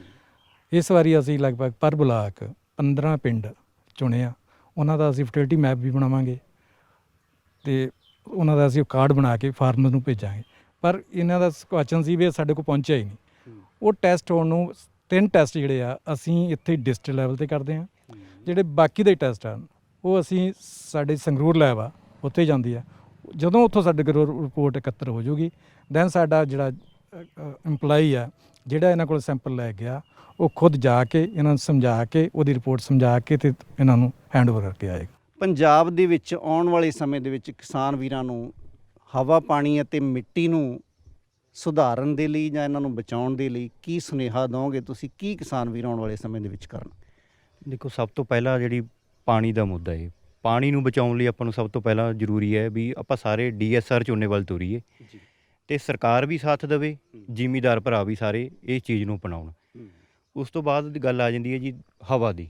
ਇਸ ਵਾਰੀ ਅਸੀਂ ਲਗਭਗ ਪਰ ਬਲਾਕ 15 ਪਿੰਡ ਚੁਣੇ ਆ, ਉਹਨਾਂ ਦਾ ਅਸੀਂ ਫਰਟੀਲਿਟੀ ਮੈਪ ਵੀ ਬਣਾਵਾਂਗੇ ਤੇ ਉਹਨਾਂ ਦਾ ਅਸੀਂ ਕਾਰਡ ਬਣਾ ਕੇ ਫਾਰਮਰ ਨੂੰ ਭੇਜਾਂਗੇ। ਪਰ ਇਹਨਾਂ ਦਾ ਕੁਐਸਚਨ ਸੀ ਵੀ ਇਹ ਸਾਡੇ ਕੋਲ ਪਹੁੰਚਿਆ ਹੀ ਨਹੀਂ। ਉਹ ਟੈਸਟ ਹੋਣ ਨੂੰ 3 ਟੈਸਟ ਜਿਹੜੇ ਆ ਅਸੀਂ ਇੱਥੇ ਡਿਸਟ੍ਰਿਕਟ ਲੈਵਲ ਤੇ ਕਰਦੇ ਹਾਂ। ਜਿਹੜੇ ਬਾਕੀ ਦੇ ਟੈਸਟ ਆ ਉਹ ਅਸੀਂ ਸਾਡੇ ਸੰਗਰੂਰ ਲੈਬ ਆ ਉੱਥੇ ਜਾਂਦੀ ਆ। ਜਦੋਂ ਉੱਥੋਂ ਸਾਡੇ ਕੋਲ ਰਿਪੋਰਟ ਇਕੱਤਰ ਹੋ ਜਾਊਗੀ ਦੈਨ ਸਾਡਾ ਜਿਹੜਾ ਇੰਪਲਾਈ ਆ ਜਿਹੜਾ ਇਹਨਾਂ ਕੋਲ ਸੈਂਪਲ ਲੈ ਗਿਆ ਉਹ ਖੁਦ ਜਾ ਕੇ ਇਹਨਾਂ ਨੂੰ ਸਮਝਾ ਕੇ ਉਹਦੀ ਰਿਪੋਰਟ ਸਮਝਾ ਕੇ ਤੇ ਇਹਨਾਂ ਨੂੰ ਹੈਂਡਓਵਰ ਕਰਕੇ ਆਏਗਾ। ਪੰਜਾਬ ਦੇ ਵਿੱਚ ਆਉਣ ਵਾਲੇ ਸਮੇਂ ਦੇ ਵਿੱਚ ਕਿਸਾਨ ਵੀਰਾਂ ਨੂੰ ਹਵਾ, ਪਾਣੀ ਅਤੇ ਮਿੱਟੀ ਨੂੰ ਸੁਧਾਰਨ ਦੇ ਲਈ ਜਾਂ ਇਹਨਾਂ ਨੂੰ ਬਚਾਉਣ ਦੇ ਲਈ ਕੀ ਸੁਨੇਹਾ ਦਿਓਗੇ ਤੁਸੀਂ? ਕੀ ਕਿਸਾਨ ਵੀਰ ਆਉਣ ਵਾਲੇ ਸਮੇਂ ਦੇ ਵਿੱਚ ਕਰਨ? ਦੇਖੋ, ਸਭ ਤੋਂ ਪਹਿਲਾਂ ਜਿਹੜੀ ਪਾਣੀ ਦਾ ਮੁੱਦਾ ਹੈ, ਪਾਣੀ ਨੂੰ ਬਚਾਉਣ ਲਈ ਆਪਾਂ ਨੂੰ ਸਭ ਤੋਂ ਪਹਿਲਾਂ ਜ਼ਰੂਰੀ ਹੈ ਵੀ ਆਪਾਂ ਸਾਰੇ DSR ਝੋਨੇ ਵੱਲ ਤੁਰੀਏ ਤੇ ਸਰਕਾਰ ਵੀ ਸਾਥ ਦੇਵੇ, ਜ਼ਿਮੀਦਾਰ ਭਰਾ ਵੀ ਸਾਰੇ ਇਹ ਚੀਜ਼ ਨੂੰ ਅਪਣਾਉਣ। ਉਸ ਤੋਂ ਬਾਅਦ ਦੀ ਗੱਲ ਆ ਜਾਂਦੀ ਹੈ ਜੀ ਹਵਾ ਦੀ।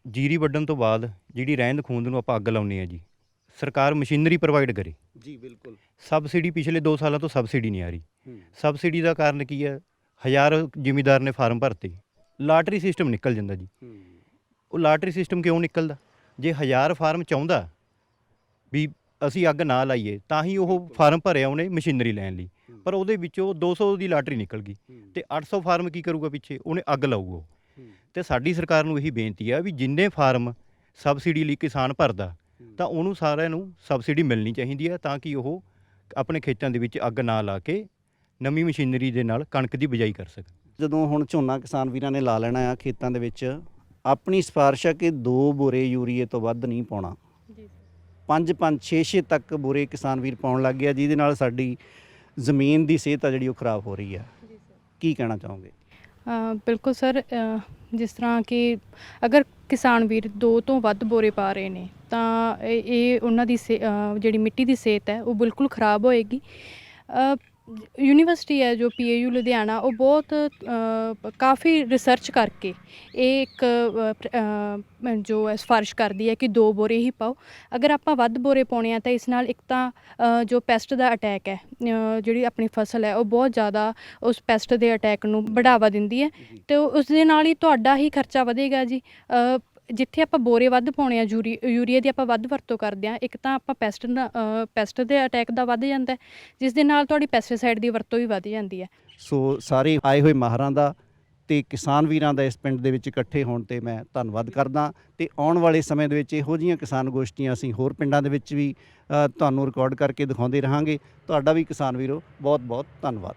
ਜੀਰੀ ਵੱਢਣ ਤੋਂ ਬਾਅਦ ਜਿਹੜੀ ਰਹਿੰਦ ਖੂੰਹਦ ਨੂੰ ਆਪਾਂ ਅੱਗ ਲਾਉਂਦੇ ਹਾਂ ਜੀ, ਸਰਕਾਰ ਮਸ਼ੀਨਰੀ ਪ੍ਰੋਵਾਈਡ ਕਰੇ ਜੀ। ਬਿਲਕੁਲ। ਸਬਸਿਡੀ ਪਿਛਲੇ 2 ਸਾਲਾਂ ਤੋਂ ਸਬਸਿਡੀ ਨਹੀਂ ਆ ਰਹੀ। ਸਬਸਿਡੀ ਦਾ ਕਾਰਨ ਕੀ ਹੈ? 1000 ਜ਼ਿਮੀਦਾਰ ਨੇ ਫਾਰਮ ਭਰਤੇ, ਲਾਟਰੀ ਸਿਸਟਮ ਨਿਕਲ ਜਾਂਦਾ ਜੀ। ਉਹ ਲਾਟਰੀ ਸਿਸਟਮ ਕਿਉਂ ਨਿਕਲਦਾ? ਜੇ 1000 ਫਾਰਮ ਚਾਹੁੰਦਾ ਵੀ ਅਸੀਂ ਅੱਗ ਨਾ ਲਾਈਏ ਤਾਂ ਹੀ ਉਹ ਫਾਰਮ ਭਰਿਆ ਉਹਨੇ ਮਸ਼ੀਨਰੀ ਲੈਣ ਲਈ, ਪਰ ਉਹਦੇ ਵਿੱਚੋਂ 200 ਦੀ ਲਾਟਰੀ ਨਿਕਲ ਗਈ ਤੇ 800 ਫਾਰਮ ਕੀ ਕਰੂਗਾ ਪਿੱਛੇ? ਉਹਨੇ ਅੱਗ ਲਾਊਗਾ। ਤੇ ਸਾਡੀ ਸਰਕਾਰ ਨੂੰ ਇਹੀ ਬੇਨਤੀ ਹੈ ਵੀ ਜਿੰਨੇ ਫਾਰਮ ਸਬਸਿਡੀ ਲਈ ਕਿਸਾਨ ਭਰਦਾ ਤਾਂ ਉਹਨੂੰ ਸਾਰਿਆਂ ਨੂੰ ਸਬਸਿਡੀ ਮਿਲਣੀ ਚਾਹੀਦੀ ਹੈ ਤਾਂ ਕਿ ਉਹ ਆਪਣੇ ਖੇਤਾਂ ਦੇ ਵਿੱਚ ਅੱਗ ਨਾ ਲਾ ਕੇ ਨਵੀਂ ਮਸ਼ੀਨਰੀ ਦੇ ਨਾਲ ਕਣਕ ਦੀ ਬਿਜਾਈ ਕਰ ਸਕਣ। ਜਦੋਂ ਹੁਣ ਝੋਨਾ ਕਿਸਾਨ ਵੀਰਾਂ ਨੇ ਲਾ ਲੈਣਾ ਆ ਖੇਤਾਂ ਦੇ ਵਿੱਚ, ਆਪਣੀ ਸਿਫਾਰਿਸ਼ ਹੈ ਕਿ 2 ਬੋਰੇ ਯੂਰੀਏ ਤੋਂ ਵੱਧ ਨਹੀਂ ਪਾਉਣਾ। 5-5, 6-6 ਤੱਕ ਬੋਰੇ ਕਿਸਾਨ ਵੀਰ ਪਾਉਣ ਲੱਗ ਗਿਆ, ਜਿਹਦੇ ਨਾਲ ਸਾਡੀ ਜ਼ਮੀਨ ਦੀ ਸਿਹਤ ਆ ਜਿਹੜੀ ਉਹ ਖਰਾਬ ਹੋ ਰਹੀ ਆ। ਕੀ ਕਹਿਣਾ ਚਾਹੋਗੇ? ਬਿਲਕੁਲ ਸਰ, ਜਿਸ ਤਰ੍ਹਾਂ ਕਿ ਅਗਰ ਕਿਸਾਨ ਵੀਰ 2 ਤੋਂ ਵੱਧ ਬੋਰੇ ਪਾ ਰਹੇ ਨੇ ਤਾਂ ਇਹ ਉਹਨਾਂ ਦੀ ਜਿਹੜੀ ਮਿੱਟੀ ਦੀ ਸਿਹਤ ਹੈ ਉਹ ਬਿਲਕੁਲ ਖਰਾਬ ਹੋਏਗੀ। ਯੂਨੀਵਰਸਿਟੀ ਹੈ ਜੋ PAU ਲੁਧਿਆਣਾ, ਉਹ ਬਹੁਤ ਕਾਫੀ ਰਿਸਰਚ ਕਰਕੇ ਇਹ ਇੱਕ ਜੋ ਹੈ ਸਿਫਾਰਿਸ਼ ਕਰਦੀ ਹੈ ਕਿ 2 ਬੋਰੇ ਹੀ ਪਾਓ। ਅਗਰ ਆਪਾਂ ਵੱਧ ਬੋਰੇ ਪਾਉਣੇ ਆ ਤਾਂ ਇਸ ਨਾਲ ਇੱਕ ਤਾਂ ਜੋ ਪੈਸਟ ਦਾ ਅਟੈਕ ਹੈ, ਜਿਹੜੀ ਆਪਣੀ ਫਸਲ ਹੈ ਉਹ ਬਹੁਤ ਜ਼ਿਆਦਾ ਉਸ ਪੈਸਟ ਦੇ ਅਟੈਕ ਨੂੰ ਬੜਾਵਾ ਦਿੰਦੀ ਹੈ ਤੇ ਉਸ ਦੇ ਨਾਲ ਹੀ ਤੁਹਾਡਾ ਹੀ ਖਰਚਾ ਵਧੇਗਾ ਜੀ। ਜਿੱਥੇ ਆਪਾਂ ਬੋਰੇ ਵੱਧ ਪਾਉਣੇ ਆ, ਯੂਰੀਆ ਦੀ ਆਪਾਂ ਵੱਧ ਵਰਤੋਂ ਕਰਦੇ ਹਾਂ, ਇੱਕ ਤਾਂ ਆਪਾਂ ਪੈਸਟ ਦੇ ਅਟੈਕ ਦਾ ਵੱਧ ਜਾਂਦਾ, ਜਿਸ ਦੇ ਨਾਲ ਤੁਹਾਡੀ ਪੈਸਟੀਸਾਈਡ ਦੀ ਵਰਤੋਂ ਵੀ ਵੱਧ ਜਾਂਦੀ ਹੈ। ਸੋ ਸਾਰੇ ਆਏ ਹੋਏ ਮਾਹਰਾਂ ਦਾ ਤੇ ਕਿਸਾਨ ਵੀਰਾਂ ਦਾ ਇਸ ਪਿੰਡ ਦੇ ਵਿੱਚ ਇਕੱਠੇ ਹੋਣ ਤੇ ਮੈਂ ਧੰਨਵਾਦ ਕਰਦਾ ਤੇ ਆਉਣ ਵਾਲੇ ਸਮੇਂ ਦੇ ਵਿੱਚ ਇਹੋ ਜਿਹੀਆਂ ਕਿਸਾਨ ਗੋਸ਼ਟੀਆਂ ਅਸੀਂ ਹੋਰ ਪਿੰਡਾਂ ਦੇ ਵਿੱਚ ਵੀ ਤੁਹਾਨੂੰ ਰਿਕਾਰਡ ਕਰਕੇ ਦਿਖਾਉਂਦੇ ਰਹਾਂਗੇ। ਤੁਹਾਡਾ ਵੀ ਕਿਸਾਨ ਵੀਰੋ ਬਹੁਤ ਬਹੁਤ ਧੰਨਵਾਦ।